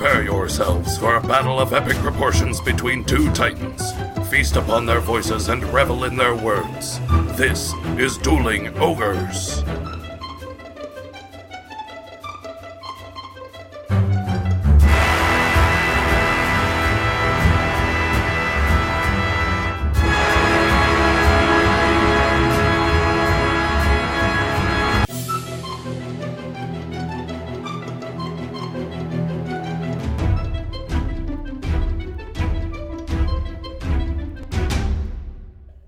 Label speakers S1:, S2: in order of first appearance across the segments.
S1: Prepare yourselves for a battle of epic proportions between two titans. Feast upon their voices and revel in their words. This is Dueling Ogres.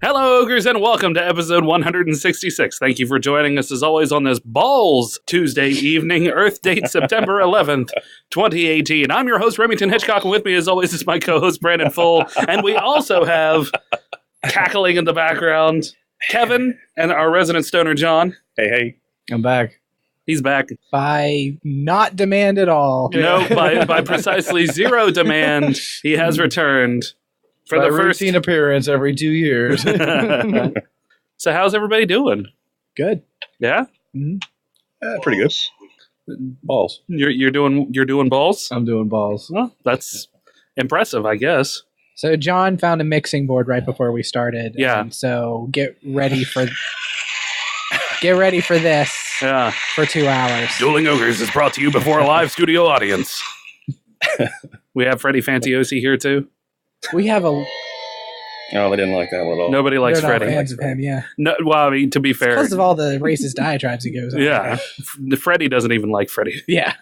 S2: Hello, Ogres, and welcome to episode 166. Thank you for joining us, as always, on this Balls Tuesday evening, Earth date September 11th, 2018. I'm your host, Remington Hitchcock, and with me, as always, is my co-host, Brandon Full. And we also have, cackling in the background, Kevin and our resident stoner, John.
S3: Hey.
S4: I'm back.
S2: He's back.
S4: By not demand at all.
S2: No, by precisely zero demand, he has returned. For
S4: the
S2: first
S4: routine appearance every 2 years.
S2: So how's everybody doing?
S4: Good.
S2: Yeah?
S4: Mm-hmm.
S3: Pretty good. Balls.
S2: You're doing balls?
S4: I'm doing balls.
S2: Well, that's impressive, I guess.
S4: So John found a mixing board right before we started.
S2: Yeah.
S4: So get ready for this.
S2: Yeah.
S4: For 2 hours.
S1: Dueling Ogres is brought to you before a live studio audience.
S2: We have Freddie Fantiosi here too.
S4: We have a.
S3: Oh, they didn't like that one at all.
S2: Nobody likes
S4: They're not
S2: Freddie.
S4: fans of him, yeah.
S2: No, well, I mean, to be fair,
S4: Because of all the racist diatribes he goes on.
S2: yeah, Freddie doesn't even like Freddie.
S4: Yeah.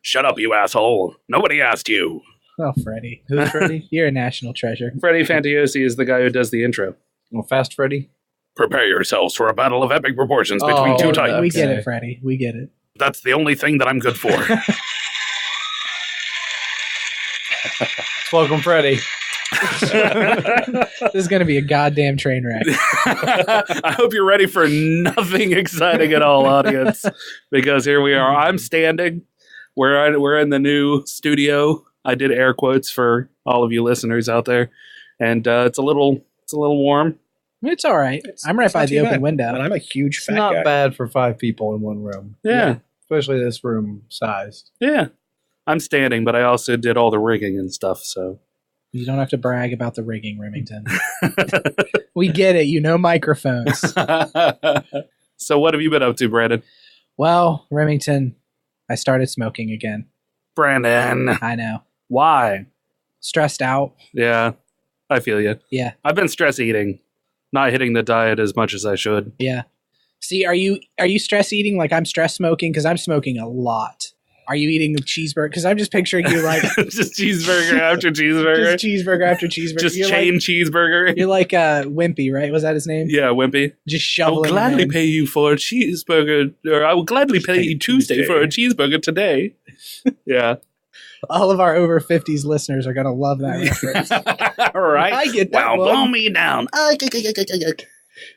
S1: Shut up, you asshole. Nobody asked you.
S4: Oh, Freddie.
S3: Who's Freddy?
S4: You're a national treasure.
S2: Freddie Fantiosi is the guy who does the intro.
S4: Well, Fast Freddy.
S1: Prepare yourselves for a battle of epic proportions between two titans.
S4: We get it, Freddie. We get it.
S1: That's the only thing that I'm good for.
S4: Welcome, Freddie. This is going to be a goddamn train wreck.
S2: I hope you're ready for nothing exciting at all, audience, because here we are. I'm standing. We're in the new studio. I did air quotes for all of you listeners out there, and it's a little warm.
S4: It's all right. I'm right by the open window.
S3: And I'm a huge fat
S5: It's not
S3: guy.
S5: bad for 5 people in one room.
S2: Yeah.
S5: Especially this room sized.
S2: Yeah. I'm standing, but I also did all the rigging and stuff, so.
S4: You don't have to brag about the rigging, Remington. We get it. You know microphones.
S2: So what have you been up to, Brandon?
S4: Well, Remington, I started smoking again.
S2: Brandon.
S4: I know.
S2: Why?
S4: Stressed out.
S2: Yeah, I feel you.
S4: Yeah.
S2: I've been stress eating, not hitting the diet as much as I should.
S4: Yeah. See, are you stress eating like I'm stress smoking? Because I'm smoking a lot. Are you eating a cheeseburger? Because I'm just picturing you like...
S2: Just cheeseburger after cheeseburger.
S4: Just cheeseburger after cheeseburger.
S2: Just
S4: You're
S2: chain
S4: like,
S2: cheeseburger.
S4: You're like Wimpy, right? Was that his name?
S2: Yeah, Wimpy.
S4: Just
S2: I will
S4: shoveling
S2: gladly
S4: them in.
S2: pay you for a cheeseburger, or I will gladly pay you Tuesday for a cheeseburger today. Yeah.
S4: All of our over 50s listeners are going to love that reference.
S2: All right.
S4: I get that
S1: Wow,
S4: one.
S1: blow me down.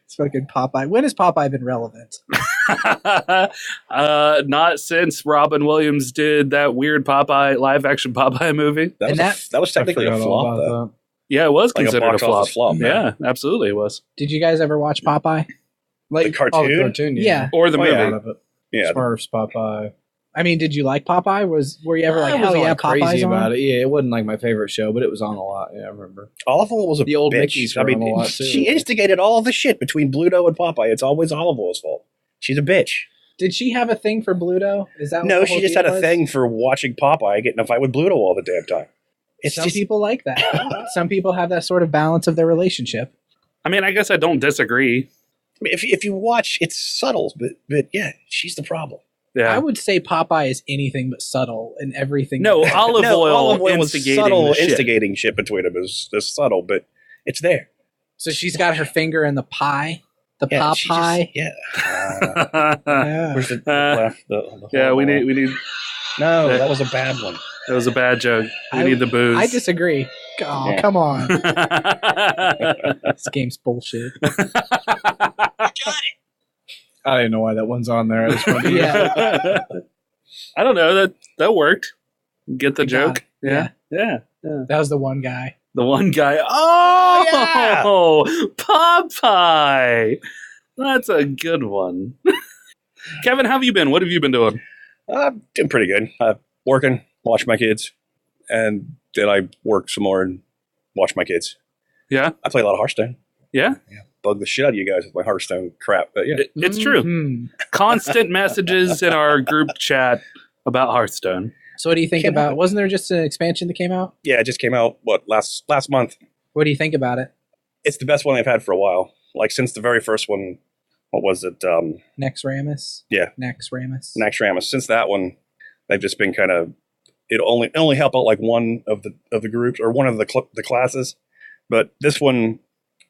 S4: It's fucking Popeye. When has Popeye been relevant?
S2: Not since Robin Williams did that weird Popeye live action Popeye movie.
S3: That was technically a flop, though.
S2: Yeah, it was
S3: Like a
S2: considered a
S3: box
S2: flop.
S3: office flop,
S2: Yeah, absolutely it was.
S4: Did you guys ever watch Popeye?
S3: The cartoon?
S5: Oh, the cartoon,
S4: Yeah.
S2: Or the movie.
S5: Out of it.
S3: Yeah.
S5: Smurfs, Popeye.
S4: I mean, did you like Popeye? Were you ever like,
S5: I
S4: hell
S5: was
S4: yeah,
S5: all crazy
S4: Popeye's
S5: about
S4: on?
S5: it. Yeah, it wasn't like my favorite show, but it was on a lot. Yeah, I remember.
S3: Oliver was a
S5: The old
S3: bitch.
S5: Mickeys
S3: I
S5: were
S3: mean,
S5: on a lot, too.
S3: she instigated all the shit between Bluto and Popeye. It's always Oliver's fault. She's a bitch.
S4: Did she have a thing for Bluto? Is that what
S3: No,
S4: the
S3: she
S4: whole
S3: just
S4: deal
S3: had a
S4: was?
S3: thing for watching Popeye get in a fight with Bluto all the damn time. It's
S4: Some
S3: just,
S4: people like that. Some people have that sort of balance of their relationship.
S2: I mean, I guess I don't disagree.
S3: if you watch, it's subtle, but yeah, she's the problem.
S2: Yeah.
S4: I would say Popeye is anything but subtle in everything.
S2: No, olive oil
S3: was
S2: instigating
S3: subtle,
S2: the shit.
S3: instigating shit between them is subtle, but it's there.
S4: So she's got her finger in the pie. The pop
S3: she
S4: pie.
S3: Just,
S4: Yeah.
S3: Where's the
S2: Yeah, we need.
S3: No, that was a bad one.
S2: That was a bad joke. We
S4: I-
S2: need the booze.
S4: I disagree. Oh,
S3: Yeah.
S4: come on. This game's bullshit.
S5: I didn't know why that one's on there. It was funny.
S4: Yeah.
S2: I don't know. That worked. Get the
S4: You got
S2: joke?
S4: it.
S2: Yeah.
S4: That was the one guy.
S2: The one guy. Oh, Popeye. That's a good one. Kevin, how have you been? What have you been doing?
S3: Doing pretty good. Working watch my kids, and then I work some more and watch my kids.
S2: Yeah.
S3: I play a lot of Hearthstone.
S2: Yeah.
S3: Bug the shit out of you guys with my Hearthstone crap, but yeah.
S2: It's true.
S4: Mhm.
S2: Constant messages in our group chat about Hearthstone.
S4: So what do you think
S3: Came
S4: about?
S3: out.
S4: Wasn't there just an expansion that came out?
S3: Yeah, it just came out, last month.
S4: What do you think about it?
S3: It's the best one they've had for a while. Like, since the very first one, what was it?
S4: Nex Ramus?
S3: Yeah.
S4: Nex Ramus.
S3: Nax Ramus. Since that one, they've just been kind of, it only help out like one of the groups or one of the classes, but this one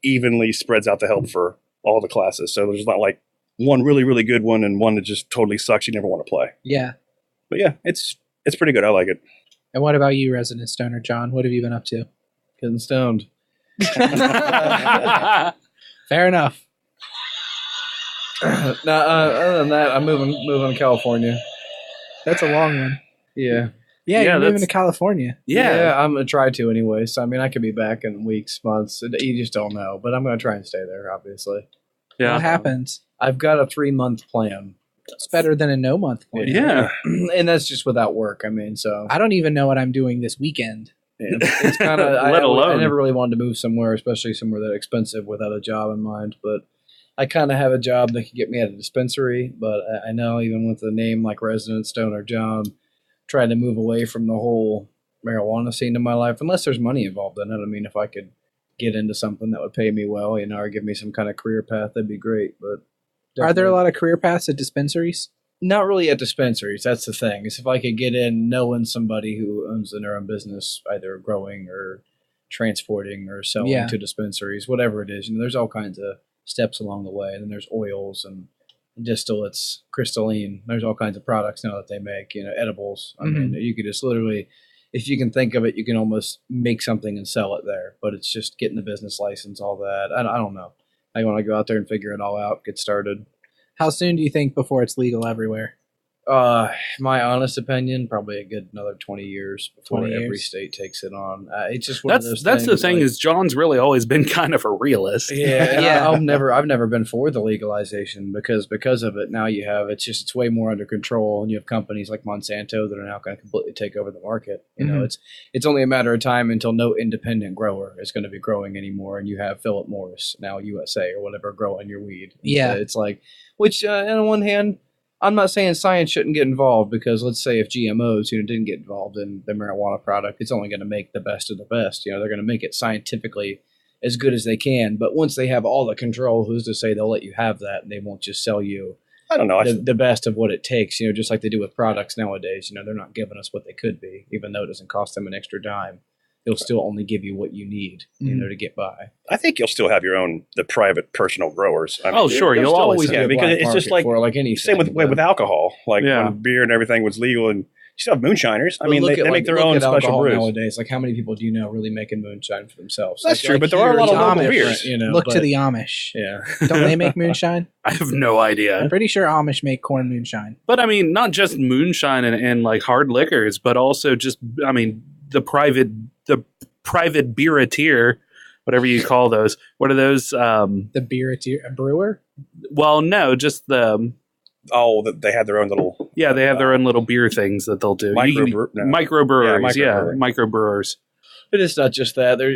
S3: evenly spreads out the help for all the classes. So there's not like one really, really good one and one that just totally sucks you never want to play.
S4: Yeah.
S3: But yeah, it's pretty good. I like it.
S4: And what about you, Resident Stoner John? What have you been up to?
S5: Getting stoned.
S4: Fair enough.
S5: No, other than that, I'm moving to California.
S4: That's a long one.
S5: Yeah.
S4: Yeah,
S2: Yeah,
S4: you're moving
S2: that's-
S4: to California.
S2: Yeah.
S5: I'm gonna try to anyway. So I mean, I could be back in weeks, months. You just don't know. But I'm gonna try and stay there. Obviously,
S2: Yeah.
S4: What happens?
S5: I've got a 3-month plan.
S4: It's better than a no-month plan.
S2: Yeah.
S5: And that's just without work. I mean, so
S4: I don't even know what I'm doing this weekend.
S5: it's kind of.
S2: Let alone.
S5: I never really wanted to move somewhere, especially somewhere that expensive, without a job in mind. But I kind of have a job that could get me at a dispensary. But I know even with a name like Resident Stoner John, trying to move away from the whole marijuana scene in my life, unless there's money involved in it. I mean, if I could get into something that would pay me well, or give me some kind of career path, that'd be great. But
S4: Are there a lot of career paths at dispensaries?
S5: Not really at dispensaries. That's the thing. Is if I could get in knowing somebody who owns their own business, either growing or transporting or selling
S4: Yeah.
S5: to dispensaries, whatever it is. There's all kinds of steps along the way. And then there's oils and distillates, crystalline. There's all kinds of products now that they make. Edibles. I mean, you could just literally, if you can think of it, you can almost make something and sell it there. But it's just getting the business license, all that. I don't know. I want to go out there and figure it all out, get started.
S4: How soon do you think before it's legal everywhere?
S5: My honest opinion, probably a good another 20 years before
S4: 20
S5: every
S4: years.
S5: state takes it on. It's just one of those
S2: That's the
S5: things,
S2: thing
S5: like-
S2: is John's really always been kind of a realist.
S5: Yeah,
S4: Yeah.
S5: I've never been for the legalization because of it. Now you have it's way more under control, and you have companies like Monsanto that are now going to completely take over the market.
S4: Mhm.
S5: It's only a matter of time until no independent grower is going to be growing anymore, and you have Philip Morris, now USA or whatever, growing your weed.
S4: Yeah.
S5: It's like, which on one hand, I'm not saying science shouldn't get involved, because let's say if GMOs didn't get involved in the marijuana product, it's only going to make the best of the best. They're going to make it scientifically as good as they can. But once they have all the control, who's to say they'll let you have that and they won't just sell you
S3: I don't know.
S5: the best of what it takes? Just like they do with products nowadays. They're not giving us what they could be, even though it doesn't cost them an extra dime. They'll still only give you what you need, to get by.
S3: I think you'll still have the private personal growers. I mean,
S2: Oh, sure.
S5: There'll
S2: You'll
S5: still
S2: always
S5: be
S3: yeah,
S5: a
S3: because
S5: black
S3: it's just
S5: market
S3: like-
S5: for anything.
S3: same with alcohol. Like
S2: Yeah.
S3: when beer and everything was legal, and you still have moonshiners. I
S5: But
S3: mean,
S5: look
S3: they
S5: at,
S3: make their
S5: look
S3: own
S5: at
S3: special
S5: alcohol
S3: brews.
S5: nowadays. Like, how many people do you know really making moonshine for themselves?
S3: That's
S5: Like-
S3: true,
S5: like
S3: but there are a
S5: here,
S3: lot of
S5: it's
S3: local
S5: Amish,
S3: beers.
S4: Look to
S5: but-
S4: the Amish.
S5: Yeah.
S4: Don't they make moonshine?
S2: I have no idea.
S4: I'm pretty sure Amish make corn moonshine.
S2: But I mean, not just moonshine and like hard liquors, but also just, I mean, the private beeratier, whatever you call those. What are those?
S4: The a brewer?
S2: Well, no, just the,
S3: They have their own little.
S2: yeah, they have their own little beer things that they'll do.
S3: Microbrewers.
S2: Microbrewers,
S3: Yeah,
S2: yeah,
S3: microbrewery.
S2: microbrewers.
S5: But it's not just that. There,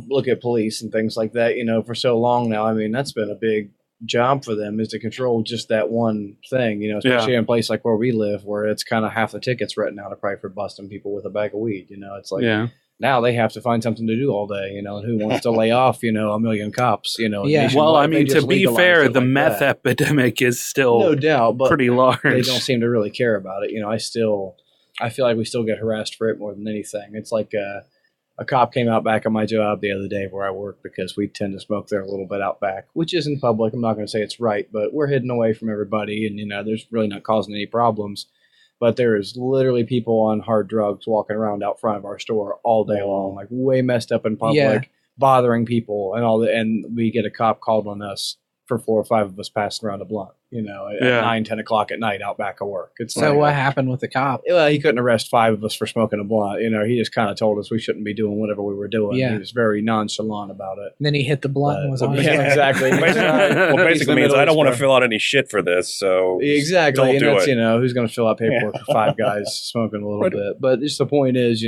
S5: look at police and things like that. For so long now. I mean, that's been a big job for them, is to control just that one thing. Especially in a place like where we live, where it's kind of half the tickets written out probably for busting people with a bag of weed. It's like
S2: Yeah.
S5: now they have to find something to do all day. And who wants to lay off a million cops?
S4: Yeah.
S5: nationwide?
S2: Well, I
S5: They
S2: mean,
S5: just
S2: to be
S5: legalize
S2: fair,
S5: it
S2: the
S5: like
S2: meth
S5: that.
S2: epidemic is still
S5: No doubt, but
S2: pretty large.
S5: they don't seem to really care about it. I feel like we still get harassed for it more than anything. It's like a cop came out back on my job the other day where I work, because we tend to smoke there a little bit out back, which isn't public. I'm not going to say it's right, but we're hidden away from everybody, and there's really not causing any problems. But there is literally people on hard drugs walking around out front of our store all day long, like way messed up in public,
S4: Yeah.
S5: bothering people and all that. And we get a cop called on us for 4 or 5 of us passing around a blunt, at 9, 10 o'clock at night out back of work. It's
S4: So what happened with the cop?
S5: Well, he couldn't arrest 5 of us for smoking a blunt. He just kind of told us we shouldn't be doing whatever we were doing.
S4: Yeah.
S5: He was very nonchalant about it.
S4: And then he hit the blunt and was on his way.
S5: Exactly.
S3: Basically means I don't want to fill out any shit for this, so
S5: exactly.
S3: don't
S5: And
S3: do
S5: that's,
S3: it.
S5: who's going to fill out paperwork for 5 guys smoking a little bit. But just the point is,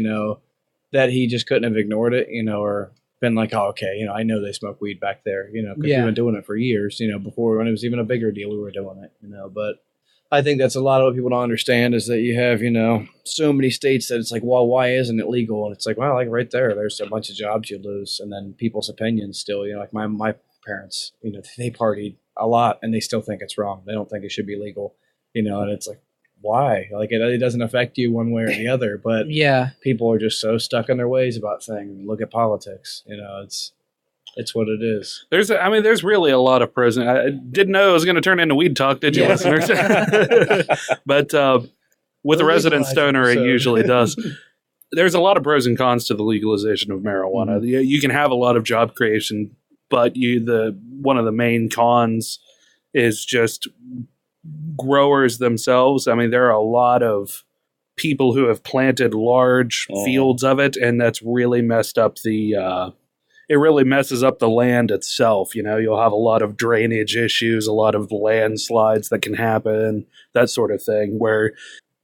S5: that he just couldn't have ignored it, or been like, oh, okay, I know they smoke weed back there, because we've been doing it for years, before when it was even a bigger deal, we were doing it, but I think that's a lot of what people don't understand is that you have, so many states that it's like, well, why isn't it legal? And it's like, well, like right there's a bunch of jobs you lose. And then people's opinions still, like my parents, they partied a lot and they still think it's wrong. They don't think it should be legal, and it's like, why? Like it doesn't affect you one way or the other, but people are just so stuck in their ways about things. Look at politics, it's what it is.
S2: There's really a lot of pros. I didn't know it was going to turn into weed talk, did you, listeners? But with a resident stoner, it usually does. There's a lot of pros and cons to the legalization of marijuana. Mm-hmm. You can have a lot of job creation, but one of the main cons is just growers themselves. I mean, there are a lot of people who have planted large fields of it, and that's really messed up it really messes up the land itself. You'll have a lot of drainage issues, a lot of landslides that can happen, that sort of thing, where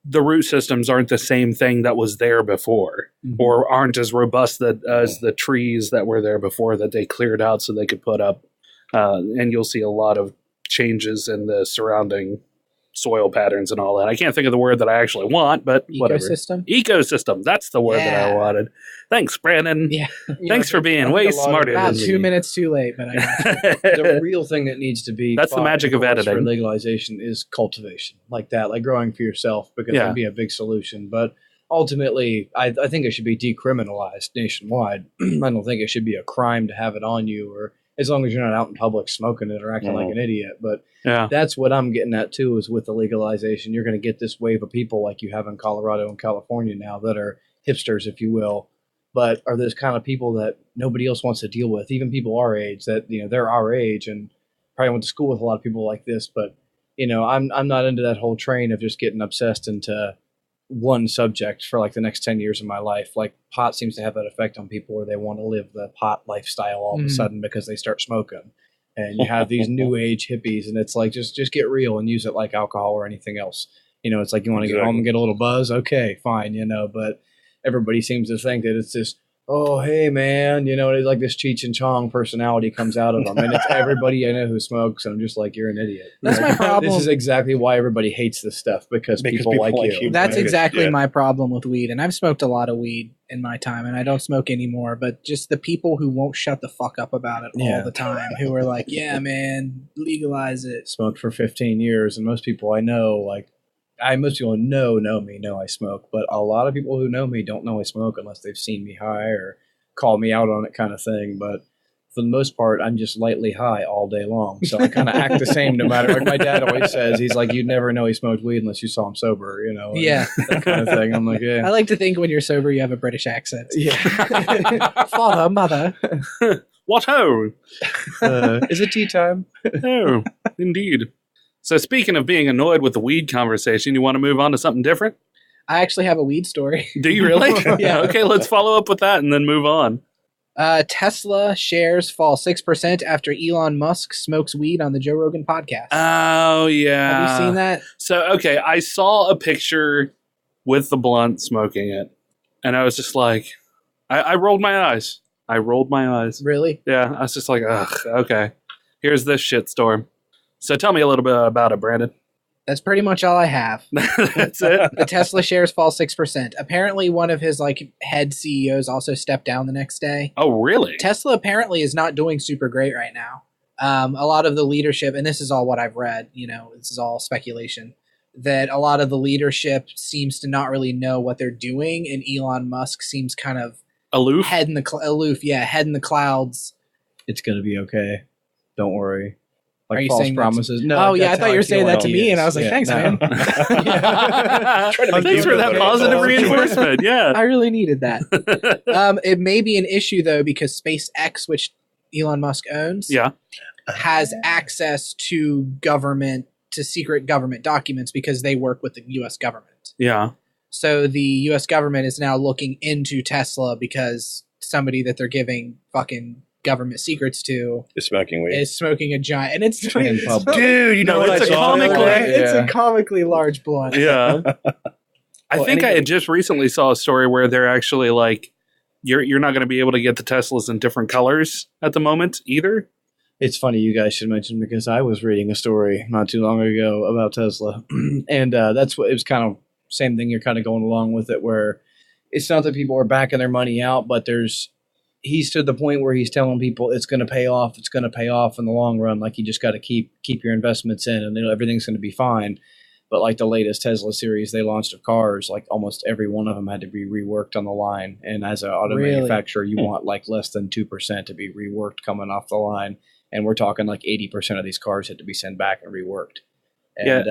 S2: the root systems aren't the same thing that was there before, or aren't as robust as the trees that were there before that they cleared out so they could put up. And you'll see a lot of changes in the surrounding soil patterns and all that. I can't think of the word that I actually want, but whatever. Ecosystem. That's the word that I wanted. Thanks, Brandon. Yeah. Thanks for being way smarter than me.
S4: 2 minutes too late, but I got you.
S5: The real thing that needs to be
S2: that's the magic of editing
S5: for legalization is cultivation, like that, like growing for yourself, because that'd be a big solution. But ultimately, I think it should be decriminalized nationwide. I don't think it should be a crime to have it on you, or as long as you're not out in public smoking it or acting like an idiot. But that's what I'm getting at, too, is with the legalization, you're going to get this wave of people like you have in Colorado and California now that are hipsters, if you will, but are those kind of people that nobody else wants to deal with, even people our age, that, they're our age and probably went to school with a lot of people like this. But, I'm not into that whole train of just getting obsessed into one subject for like the next 10 years of my life. Like pot seems to have that effect on people where they want to live the pot lifestyle all of a sudden because they start smoking, and you have these new age hippies, and it's like, just get real and use it like alcohol or anything else. It's like, you want to get home and get a little buzz. Okay, fine. But everybody seems to think that it's this, oh, hey man, it's like this Cheech and Chong personality comes out of them, and it's everybody I know who smokes, and I'm just like, you're an idiot.
S4: That's my problem.
S5: This is exactly why everybody hates this stuff, because people like you.
S4: That's exactly my problem with weed, and I've smoked a lot of weed in my time, and I don't smoke anymore, but just the people who won't shut the fuck up about it all the time, who are like, yeah, man, legalize it.
S5: Smoked for 15 years, and most people I know, most people know me, know I smoke, but a lot of people who know me don't know I smoke unless they've seen me high or call me out on it kind of thing. But for the most part, I'm just lightly high all day long. So I kind of act the same no matter, like my dad always says, he's like, you'd never know he smoked weed unless you saw him sober, that kind of thing. I'm like, yeah.
S4: I like to think when you're sober, you have a British accent.
S5: Yeah.
S4: Father, mother.
S2: What ho?
S5: Is it tea time?
S2: Oh, indeed. So speaking of being annoyed with the weed conversation, you want to move on to something different?
S4: I actually have a weed story.
S2: Do you really?
S4: Yeah.
S2: Okay, let's follow up with that and then move on.
S4: Tesla shares fall 6% after Elon Musk smokes weed on the Joe Rogan podcast.
S2: Oh, yeah.
S4: Have you seen that?
S2: So, okay, I saw a picture with the blunt smoking it, and I was just like, I rolled my eyes.
S4: Really?
S2: Yeah, I was just like, ugh, okay. Here's this shitstorm. So tell me a little bit about it, Brandon.
S4: That's pretty much all I have.
S2: That's it?
S4: The Tesla shares fall 6%. Apparently, one of his head CEOs also stepped down the next day.
S2: Oh, really?
S4: Tesla apparently is not doing super great right now. A lot of the leadership, and this is all what I've read, this is all speculation, that a lot of the leadership seems to not really know what they're doing, and Elon Musk seems kind of
S2: aloof.
S4: Head in the clouds.
S5: It's going to be okay. Don't worry.
S4: Are you
S5: false
S4: saying
S5: promises?
S4: No. Oh, yeah, I thought you were saying that to me, and I was like, thanks, man.
S2: Thanks for that positive reinforcement. Yeah.
S4: I really needed that. It may be an issue, though, because SpaceX, which Elon Musk owns, has access to secret government documents because they work with the U.S. government.
S2: Yeah.
S4: So the U.S. government is now looking into Tesla because somebody that they're giving fucking government secrets to
S3: Is smoking weed.
S4: is smoking a giant, and it's
S5: In public.
S3: Dude, you know
S2: No,
S3: what
S2: it's
S3: I
S2: a
S3: saw the other
S2: comically-
S3: day?
S4: It's a comically large blunt.
S2: Yeah. I
S3: Well,
S2: think I
S3: anybody-
S2: had just recently saw a story where they're actually like, you're not going to be able to get the Teslas in different colors at the moment either.
S5: It's funny you guys should mention because I was reading a story not too long ago about Tesla, and that's what it was kind of same thing. You're kind of going along with it, where it's not that people are backing their money out, but he's to the point where he's telling people it's going to pay off. It's going to pay off in the long run. Like you just got to keep your investments in, and everything's going to be fine. But like the latest Tesla series they launched of cars, like almost every one of them had to be reworked on the line. And as an auto
S4: Really?
S5: manufacturer, you want like less than 2% to be reworked coming off the line. And we're talking like 80% of these cars had to be sent back and reworked. And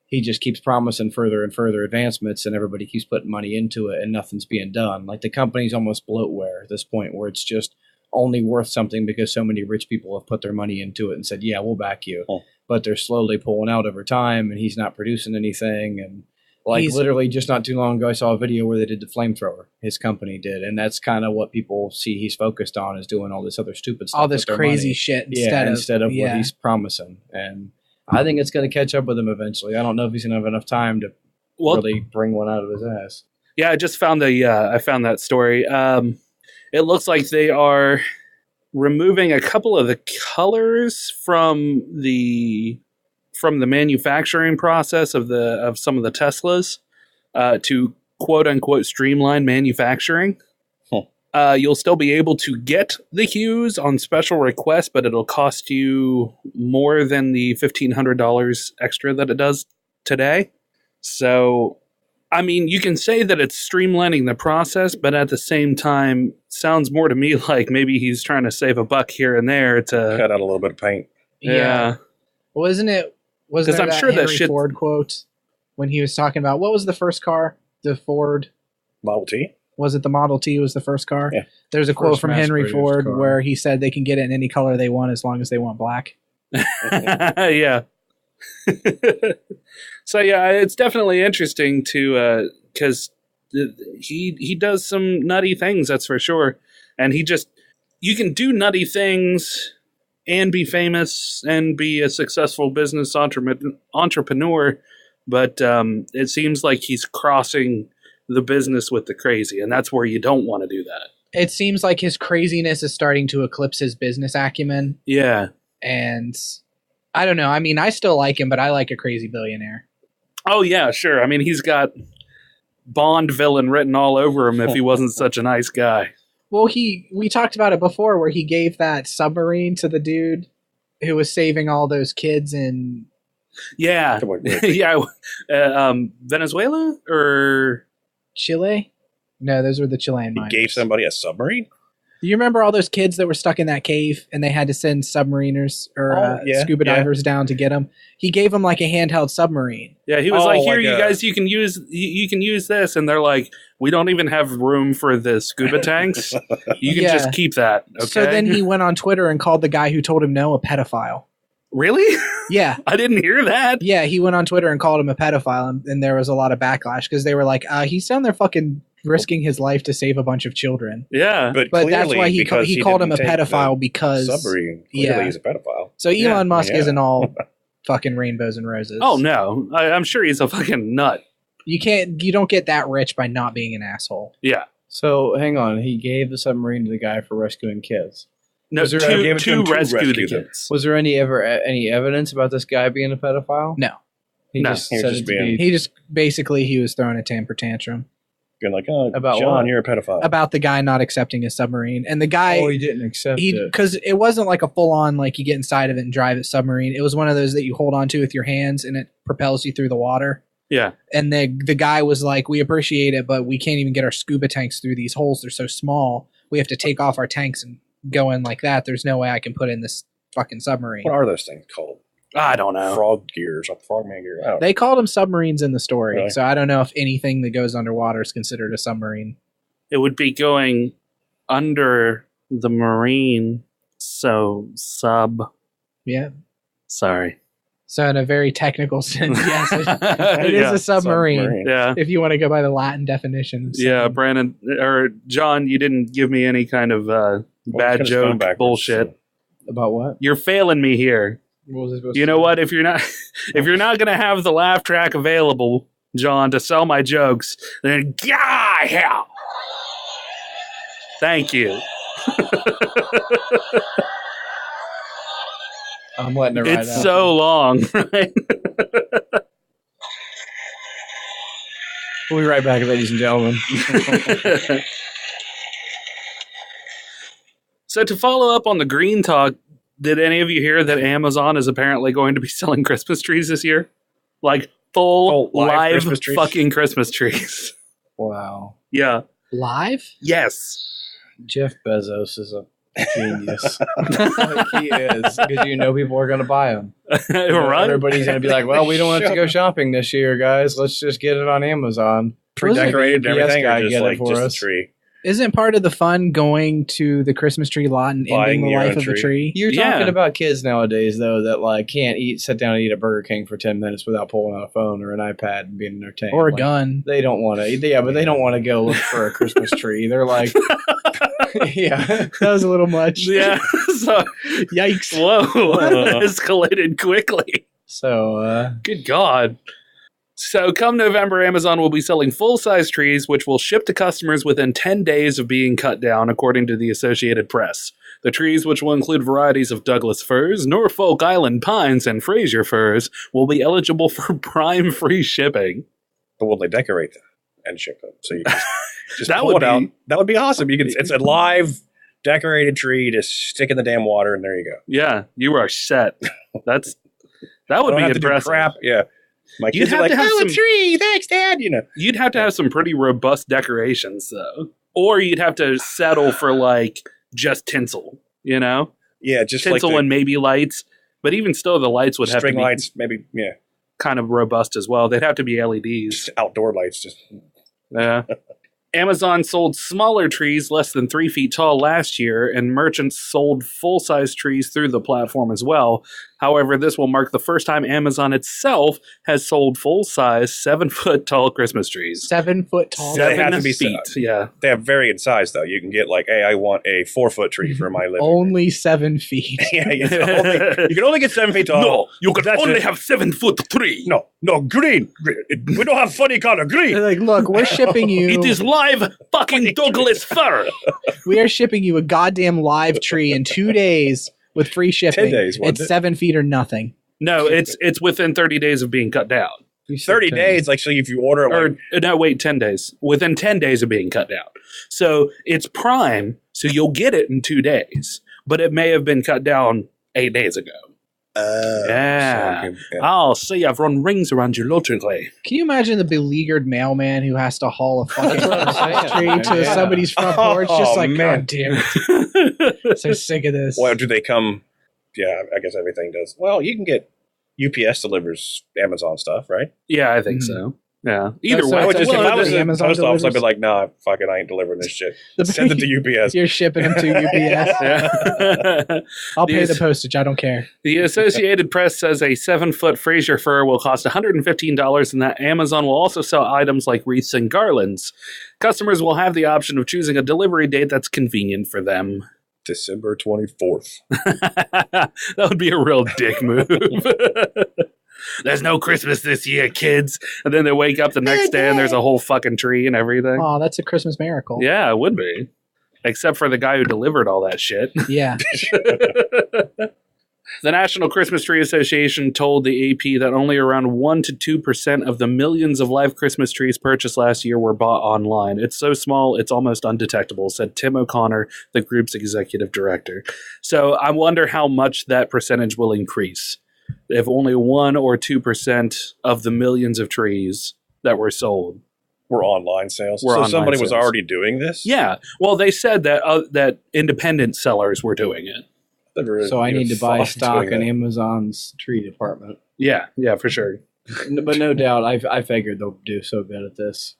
S5: he just keeps promising further and further advancements, and everybody keeps putting money into it, and nothing's being done. Like the company's almost bloatware at this point, where it's just only worth something because so many rich people have put their money into it and said, yeah, we'll back you.
S3: Oh.
S5: But they're slowly pulling out over time, and he's not producing anything. And like
S4: He's-
S5: literally just not too long ago, I saw a video where they did the flamethrower. His company did. And that's kind of what people see he's focused on, is doing all this other stupid stuff.
S4: All this
S5: with their
S4: crazy
S5: money.
S4: shit
S5: Instead of what he's promising. And I think it's going to catch up with him eventually. I don't know if he's going to have enough time to really bring one out of his ass.
S2: Yeah, I just found I found that story. It looks like they are removing a couple of the colors from the manufacturing process of some of the Teslas to quote unquote streamline manufacturing. You'll still be able to get the hues on special request, but it'll cost you more than the $1,500 extra that it does today. So, I mean, you can say that it's streamlining the process, but at the same time, sounds more to me like maybe he's trying to save a buck here and there to
S3: Cut out a little bit of paint.
S2: yeah.
S4: Wasn't there
S2: 'Cause I'm
S4: that
S2: sure that
S4: Henry
S2: shit-
S4: Ford quote when he was talking about what was the first car? The Ford,
S3: Model T?
S4: was it the Model T was the first car?
S3: Yeah.
S4: There's a quote
S5: First
S4: from Henry
S5: mass-produced
S4: Ford
S5: car.
S4: where he said they can get it in any color they want as long as they want black.
S2: Yeah. So yeah, it's definitely interesting to because he does some nutty things, that's for sure. And you can do nutty things and be famous and be a successful business entrepreneur, but it seems like he's crossing the business with the crazy, and that's where you don't want to do that.
S4: It seems like his craziness is starting to eclipse his business acumen,
S2: Yeah.
S4: and I don't know. I mean, I still like him, but I like a crazy billionaire.
S2: Oh yeah, sure. I mean, he's got Bond villain written all over him if he wasn't such a nice guy.
S4: Well, we talked about it before where he gave that submarine to the dude who was saving all those kids in
S2: Yeah.
S3: Come on, wait.
S2: Yeah. Venezuela or
S4: Chile. No, those were the Chilean
S3: He
S4: miners.
S3: gave somebody a submarine?
S4: Do you remember all those kids that were stuck in that cave and they had to send submariners or
S3: Yeah,
S4: scuba
S3: yeah.
S4: divers down to get them? He gave them like a handheld submarine.
S2: yeah, he was
S3: Oh,
S2: like, "Here,
S3: like
S2: you
S3: a-
S2: guys, you can use this," and they're like, "We don't even have room for the scuba tanks. You can
S4: Yeah.
S2: just keep that." Okay.
S4: So then he went on Twitter and called the guy who told him no a pedophile.
S2: really,
S4: Yeah.
S2: I didn't hear that.
S4: Yeah, he went on Twitter and called him a pedophile, and there was a lot of backlash because they were like, he's down there fucking risking his life to save a bunch of children.
S2: Yeah,
S3: But
S4: But
S3: clearly,
S4: that's why he
S3: because
S4: called him a
S3: didn't take the
S4: pedophile because
S3: submarine. Clearly,
S4: yeah.
S3: he's a pedophile.
S4: So Elon
S2: Yeah.
S4: Musk
S3: Yeah.
S4: isn't all fucking rainbows and roses.
S2: Oh no, I'm sure he's a fucking nut.
S4: You don't get that rich by not being an asshole.
S2: Yeah.
S5: So hang on, he gave the submarine to the guy for rescuing kids.
S2: No,
S5: Was there-
S3: I gave it to
S2: to
S3: him to
S2: rescue the
S3: rescue them.
S2: kids.
S5: Was there any evidence about this guy being a pedophile?
S4: No.
S5: He
S2: No.
S5: just
S3: He was
S5: said
S3: just
S5: it to
S3: being-
S5: be
S4: He just basically he was throwing a temper tantrum
S3: You're like, oh,
S5: About
S3: John,
S5: what?
S3: you're a pedophile.
S4: about the guy not accepting his submarine. And the guy
S5: he didn't accept it.
S4: because it wasn't like a full on like you get inside of it and drive it submarine. It was one of those that you hold onto with your hands and it propels you through the water.
S2: Yeah.
S4: And the guy was like, "We appreciate it, but we can't even get our scuba tanks through these holes. They're so small. We have to take off our tanks and go in like that. There's no way I can put in this fucking submarine."
S3: What are those things called?
S2: I don't know.
S3: Frog gears, frogman gear. I don't know.
S4: They called them submarines in the story,
S3: Really?
S4: so I don't know if anything that goes underwater is considered a submarine.
S2: It would be going under the marine, so sub.
S4: Yeah.
S2: Sorry.
S4: So in a very technical sense, yes, it is
S2: Yeah.
S4: a submarine.
S2: Yeah.
S4: If you want to go by the Latin definition. Of
S2: Yeah,
S4: submarine.
S2: Brandon or John, you didn't give me any kind of bad joke bullshit.
S5: About what?
S2: You're failing me here.
S5: What was I supposed
S2: You
S5: to
S2: know
S5: do?
S2: what? If you're not gonna have the laugh track available, John, to sell my jokes, then hell. Thank you.
S5: I'm letting it ride
S2: It's
S5: out.
S2: so long, right?
S5: We'll be right back, ladies and gentlemen.
S2: So to follow up on the green talk, did any of you hear that Amazon is apparently going to be selling Christmas trees this year? Like full live
S3: Christmas trees?
S2: fucking Christmas trees.
S5: Wow.
S2: Yeah.
S4: Live?
S2: Yes.
S5: Jeff Bezos is a genius. Like he is. Because people are going to buy them.
S2: Right?
S5: Everybody's going to be like, well, we don't have to go shopping this year, guys. Let's just get it on Amazon.
S3: Pre-decorated and
S5: UPS
S3: everything,
S5: guy
S3: or just
S5: get it
S3: like
S5: for
S3: just a
S5: us.
S3: tree?
S4: Isn't part of the fun going to the Christmas tree lot and
S3: Buying
S4: ending the
S3: your
S4: life
S3: own
S4: of the
S3: tree?
S4: tree?
S5: You're
S2: Yeah.
S5: talking about kids nowadays, though, that like can't sit down and eat at Burger King for 10 minutes without pulling out a phone or an iPad and being entertained.
S4: Or a
S5: Like,
S4: gun?
S5: They don't want to. Yeah, but they don't want to go look for a Christmas tree. They're like, yeah.
S4: That was a little much.
S2: Yeah. So,
S4: Yikes.
S2: whoa. That escalated quickly.
S5: So,
S2: Good God. So come November, Amazon will be selling full-size trees, which will ship to customers within 10 days of being cut down, according to the Associated Press. The trees, which will include varieties of Douglas firs, Norfolk Island pines, and Fraser firs, will be eligible for Prime free shipping.
S3: But will they decorate them and ship them? So you just
S2: That
S3: pull
S2: would
S3: it out.
S2: be-
S3: That would be awesome. It's a live decorated tree. Just stick in the damn water, and there you go.
S2: Yeah, you are set. That
S3: I
S2: would
S3: don't
S2: be
S3: have to do
S2: impressive.
S3: crap. Yeah. My
S2: You'd
S3: kids are
S2: have
S3: like,
S2: to have
S3: oh,
S2: some-
S3: a tree. Thanks, Dad.
S2: You'd have to have some pretty robust decorations, though. Or you'd have to settle for, like, just tinsel, you know?
S3: Yeah, just
S2: Tinsel
S3: like
S2: and maybe lights. But even still, the lights would
S3: the
S2: have to
S3: string
S2: be
S3: lights, maybe, yeah.
S2: kind of robust as well. They'd have to be LEDs.
S3: Just outdoor lights. Just
S2: Yeah. Amazon sold smaller trees less than 3 feet tall last year, and merchants sold full-size trees through the platform as well. However, this will mark the first time Amazon itself has sold full-size 7-foot-tall Christmas trees.
S4: 7 foot tall.
S3: Yeah, they have
S2: 7
S3: to be
S2: feet, yeah.
S3: they have varying size though. You can get like, hey, I want a 4-foot tree for my living.
S4: Only 7 feet.
S3: Yeah, you can only get 7 feet tall.
S2: No, you can
S3: That's
S2: only
S3: it.
S2: have 7-foot tree.
S3: No, green. We don't have funny color green.
S4: They're like, look, we're shipping you.
S2: It is live fucking Douglas fir.
S4: We are shipping you a goddamn live tree in 2 days with free shipping.
S3: 10 days, wasn't
S4: It's
S3: it?
S4: 7 feet or nothing.
S2: No, it's within 30 days of being cut down.
S3: 30 days, like, so if you order it, like,
S2: Or no, wait, 10 days. Within 10 days of being cut down. So it's prime, so you'll get it in 2 days. But it may have been cut down 8 days ago. Yeah.
S3: so, okay, yeah.
S2: Oh, see, I've run rings around you logically.
S4: Can you imagine the beleaguered mailman who has to haul a fucking
S5: That's what I'm
S4: Christmas
S5: saying,
S4: tree to
S5: yeah.
S4: somebody's front porch? Just
S3: Oh,
S4: like,
S3: man.
S4: God damn it. So sick of this.
S3: Well, do they come? Yeah, I guess everything does. Well, you can get UPS delivers Amazon stuff, right?
S2: Yeah, I think
S4: Mhm.
S2: so. Yeah. Either
S4: So
S2: way.
S3: I would
S4: it's
S3: just,
S4: a
S3: if
S4: little
S3: I was
S4: bit
S3: the
S4: Amazon
S3: post office, I'd be
S4: delivers.
S3: like, nah, fucking, I ain't delivering this shit.
S4: The-
S3: Send it to UPS.
S4: You're shipping them to UPS.
S2: Yeah.
S4: I'll pay the
S2: These-
S4: postage. I don't care.
S2: The Associated Press says a 7-foot Fraser fir will cost $115, and that Amazon will also sell items like wreaths and garlands. Customers will have the option of choosing a delivery date that's convenient for them.
S3: December 24th.
S2: That would be a real dick move. There's no Christmas this year, kids. And then they wake up the next day and there's a whole fucking tree and everything.
S4: Oh, that's a Christmas miracle.
S2: Yeah, it would be. Except for the guy who delivered all that shit.
S4: Yeah.
S2: The National Christmas Tree Association told the AP that only around 1 to 2% of the millions of live Christmas trees purchased last year were bought online. It's so small, it's almost undetectable, said Tim O'Connor, the group's executive director. So I wonder how much that percentage will increase if only 1 or 2% of the millions of trees that were sold.
S3: Were online sales.
S2: Were
S3: So
S2: online
S3: somebody was
S2: sales.
S3: already doing this?
S2: Yeah, well, they said that that independent sellers were doing it.
S5: So I need to buy stock in
S3: in
S5: Amazon's tree department.
S2: Yeah, for sure.
S5: But no doubt, I figured they'll do so good at this.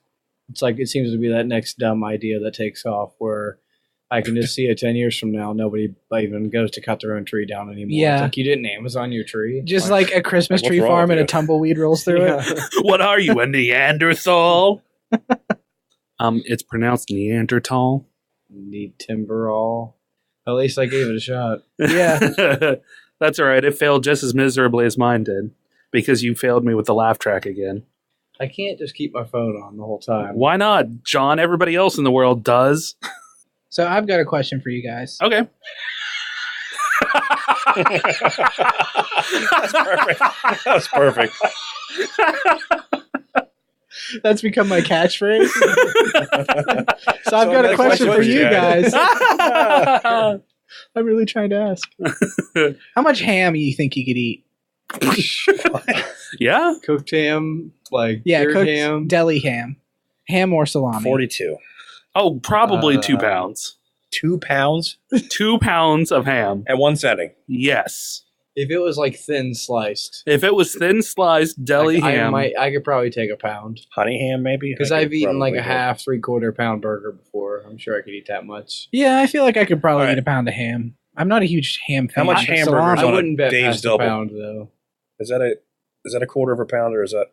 S5: It's like it seems to be that next dumb idea that takes off where I can just see it 10 years from now. Nobody even goes to cut their own tree down anymore.
S4: Yeah.
S5: It's like you didn't Amazon your tree.
S4: Just like a Christmas
S3: What's
S4: tree
S3: wrong
S4: farm
S3: with
S4: and a
S3: you?
S4: tumbleweed rolls through it.
S2: What are you, a Neanderthal? It's pronounced Neanderthal.
S5: Need timber all. At least I gave it a shot.
S4: Yeah.
S2: That's all right. It failed just as miserably as mine did because you failed me with the laugh track again.
S5: I can't just keep my phone on the whole time.
S2: Why not, John? Everybody else in the world does.
S4: So I've got a question for you guys.
S2: Okay.
S3: That's perfect. That's perfect.
S4: That's become my catchphrase. So I've got a
S3: next
S4: question for you
S3: Chad.
S4: guys. I'm really trying to ask. How much ham do you think you could eat?
S2: Yeah?
S5: Cooked ham, like
S4: Yeah,
S5: cured
S4: cooked
S5: ham.
S4: deli ham. Ham or salami?
S3: 42.
S2: Oh, probably 2 pounds.
S3: 2 pounds
S2: 2 pounds of ham.
S3: and one setting.
S2: Yes.
S5: If it was like thin sliced,
S2: If it was thin sliced deli ham.
S5: I could probably take a pound.
S3: Honey ham, maybe?
S5: Because
S3: I
S5: I've
S3: could
S5: eaten like a
S3: probably
S5: half, 3/4 pound burger before. I'm sure I could eat that much.
S4: Yeah, I feel like I could probably
S3: All right.
S4: eat a pound of ham. I'm not a huge ham fan.
S3: How much
S4: but
S3: hamburgers
S4: salami-
S5: I
S3: on a
S5: wouldn't bet
S3: Dave's
S5: past
S3: double?
S5: a pound though.
S3: Is that a quarter of a pound or is that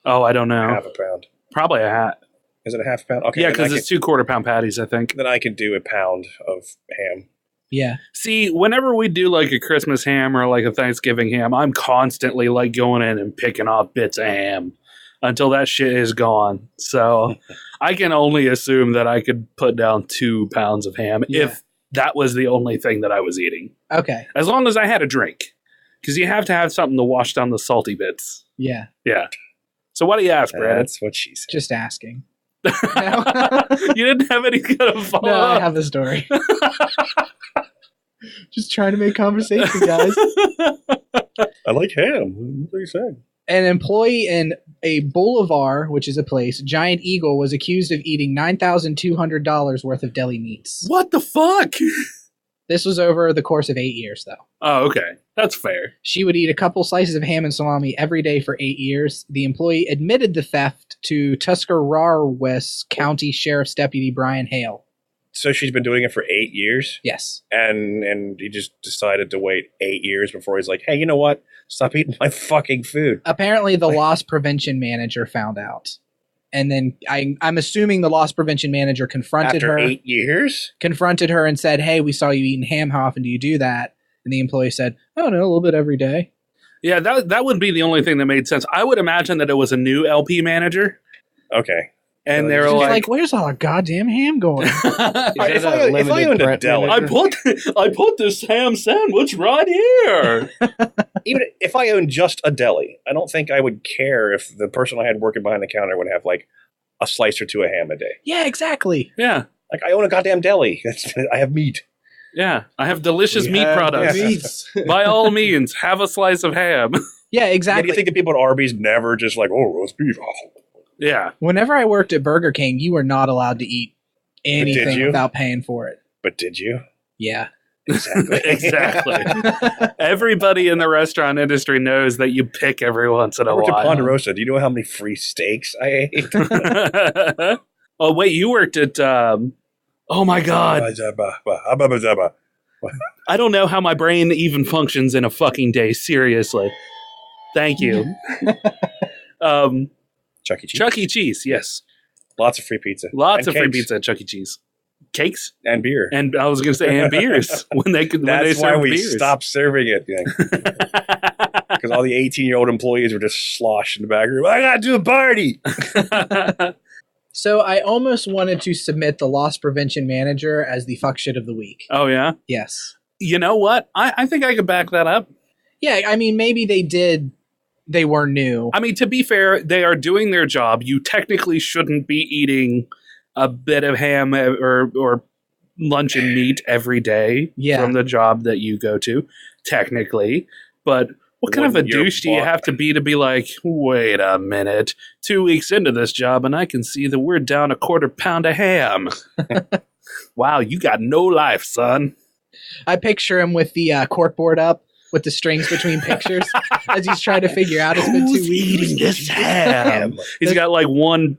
S2: Oh, I don't know.
S3: half a pound?
S2: Probably a hat.
S3: Is it a half pound? Okay.
S2: Yeah,
S3: then
S2: because
S3: I
S2: it's 2 quarter-pound patties, I think.
S3: then I could do a pound of ham.
S4: Yeah.
S2: See, whenever we do like a Christmas ham or like a Thanksgiving ham, I'm constantly like going in and picking off bits of ham until that shit is gone. So I can only assume that I could put down 2 pounds of ham
S4: Yeah.
S2: if that was the only thing that I was eating.
S4: Okay.
S2: As long as I had a drink. Because you have to have something to wash down the salty bits.
S4: Yeah.
S2: Yeah. So what do you ask, Brad?
S3: That's what she said.
S4: Just asking.
S2: You didn't have any kind of follow
S4: No, I
S2: up.
S4: have a story. Just trying to make conversation, guys.
S3: I like ham. What are you saying?
S4: An employee in a boulevard, which is a place, Giant Eagle, was accused of eating $9,200 worth of deli meats.
S2: What the fuck?
S4: This was over the course of 8 years, though.
S2: Oh, okay. That's fair.
S4: She would eat a couple slices of ham and salami every day for 8 years. The employee admitted the theft to Tuscarawas County Sheriff's Deputy Brian Hale.
S3: So she's been doing it for 8 years,
S4: Yes.
S3: and he just decided to wait 8 years before he's like, hey, you know what? Stop eating my fucking food.
S4: Apparently, the loss prevention manager found out. And then I'm assuming the loss prevention manager confronted
S3: After
S4: her.
S3: 8 years?
S4: Confronted her and said, hey, we saw you eating ham. How often do you do that? And the employee said, I don't know, a little bit every day.
S2: Yeah, that would be the only thing that made sense. I would imagine that it was a new LP manager,
S3: Okay.
S2: and
S3: Well,
S2: they were
S4: She's
S2: like,
S4: like, where's all our goddamn ham going?
S3: Alright,
S5: Is
S3: if
S5: that
S3: I
S5: a limited
S3: owned a
S5: print
S3: deli,
S2: I put this ham sandwich right here.
S3: even if I owned just a deli, I don't think I would care if the person I had working behind the counter would have like a slice or two of ham a day.
S4: Yeah, exactly.
S2: Yeah,
S3: Like, I own a goddamn deli. I have meat.
S2: yeah. I have delicious
S5: We
S2: meat
S5: have
S2: products.
S5: meats.
S2: By all means, have a slice of ham.
S4: Yeah,
S3: Yeah, do
S4: exactly.
S3: you think the people at Arby's never just like, oh, roast beef? Oh.
S2: Yeah.
S4: Whenever I worked at Burger King, you were not allowed to eat anything
S3: you?
S4: without paying for it.
S3: But did you?
S4: Yeah.
S3: Exactly.
S2: Exactly. Everybody in the restaurant industry knows that you pick every once in
S3: I
S2: a
S3: worked at
S2: while.
S3: Ponderosa. Do you know how many free steaks I ate?
S2: Oh, wait, you worked at, oh my God. I don't know how my brain even functions in a fucking day. Seriously. Thank you.
S3: Chuck E. Cheese.
S2: Chuck E. Cheese, yes.
S3: Lots of free pizza.
S2: Lots
S3: And
S2: of free
S3: cakes.
S2: pizza at Chuck E. Cheese. Cakes?
S3: And beer.
S2: And I was going to say, and beers. when they
S3: That's why
S2: serve
S3: we
S2: beers.
S3: stopped serving it. Because all the 18-year-old employees were just sloshed in the back room. I got to do a party.
S4: So I almost wanted to submit the loss prevention manager as the fuck shit of the week.
S2: Oh, yeah?
S4: Yes.
S2: You know what? I think I could back that up.
S4: Yeah, I mean, maybe they were new.
S2: I mean, to be fair, they are doing their job. You technically shouldn't be eating a bit of ham or luncheon meat every day
S4: Yeah.
S2: from the job that you go to, technically. But what kind of a
S3: When you're
S2: douche do you have to be like, wait a minute, 2 weeks into this job and I can see that we're down a 1/4 pound of ham. Wow, you got no life, son.
S4: I picture him with the corkboard up, with the strings between pictures as he's trying to figure out it's been 2 weeks.
S2: Eating this ham? He's got like one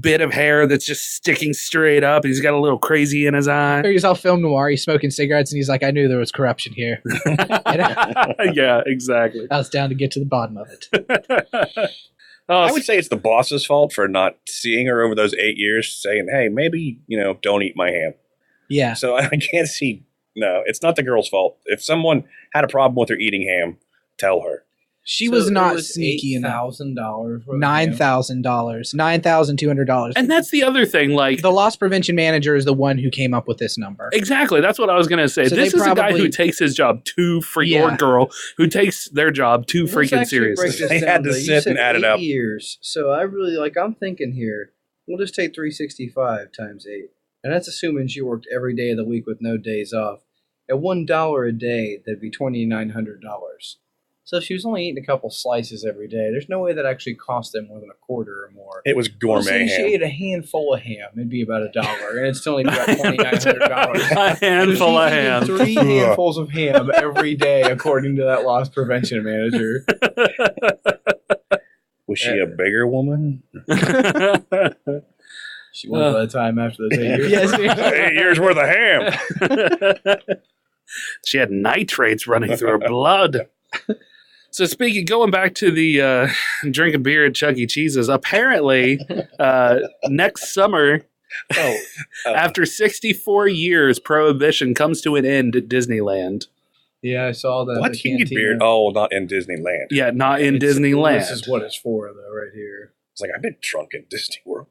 S2: bit of hair that's just sticking straight up. He's got a little crazy in his eye.
S4: He's all film noir. He's smoking cigarettes, and he's like, "I knew there was corruption here."
S2: Yeah, exactly.
S4: I was down to get to the bottom of it.
S3: I would say it's the boss's fault for not seeing her over those 8 years, saying, "Hey, maybe don't eat my ham."
S4: Yeah.
S3: So I can't see. No, it's not the girl's fault. If someone had a problem with her eating ham, tell her.
S4: She was not sneaky enough.
S5: $8,000.
S4: $9,000. $9,200.
S2: And that's the other thing. Like
S4: the loss prevention manager is the one who came up with this number.
S2: Exactly. That's what I was going to say.
S4: So
S2: this is a guy who takes his job too or girl who takes their job too freaking seriously.
S3: They had to sit and add it up.
S5: Years. So I really I'm thinking here. We'll just take 365 times 8. And that's assuming she worked every day of the week with no days off. At $1 a day, that'd be $2,900. So if she was only eating a couple slices every day, there's no way that actually cost them more than a quarter or more.
S3: It was gourmet ham.
S5: She ate a handful of ham. It'd be about $1, and it'd still only be about $2,900.
S2: A handful of ham.
S5: 3 handfuls of ham every day, according to that loss prevention manager.
S3: Was she a bigger woman?
S5: She was by the time after those 8 years.
S4: Yes,
S3: 8 years worth of ham.
S2: She had nitrates running through her blood. So going back to the drinking beer at Chuck E. Cheese's, apparently next summer, after 64 years, Prohibition comes to an end at Disneyland.
S5: Yeah, I saw that.
S3: What? You can get beer? Oh, not in Disneyland.
S2: Yeah, not in Disneyland.
S5: This is what it's for, though, right here.
S3: It's like, I've been drunk in Disney World.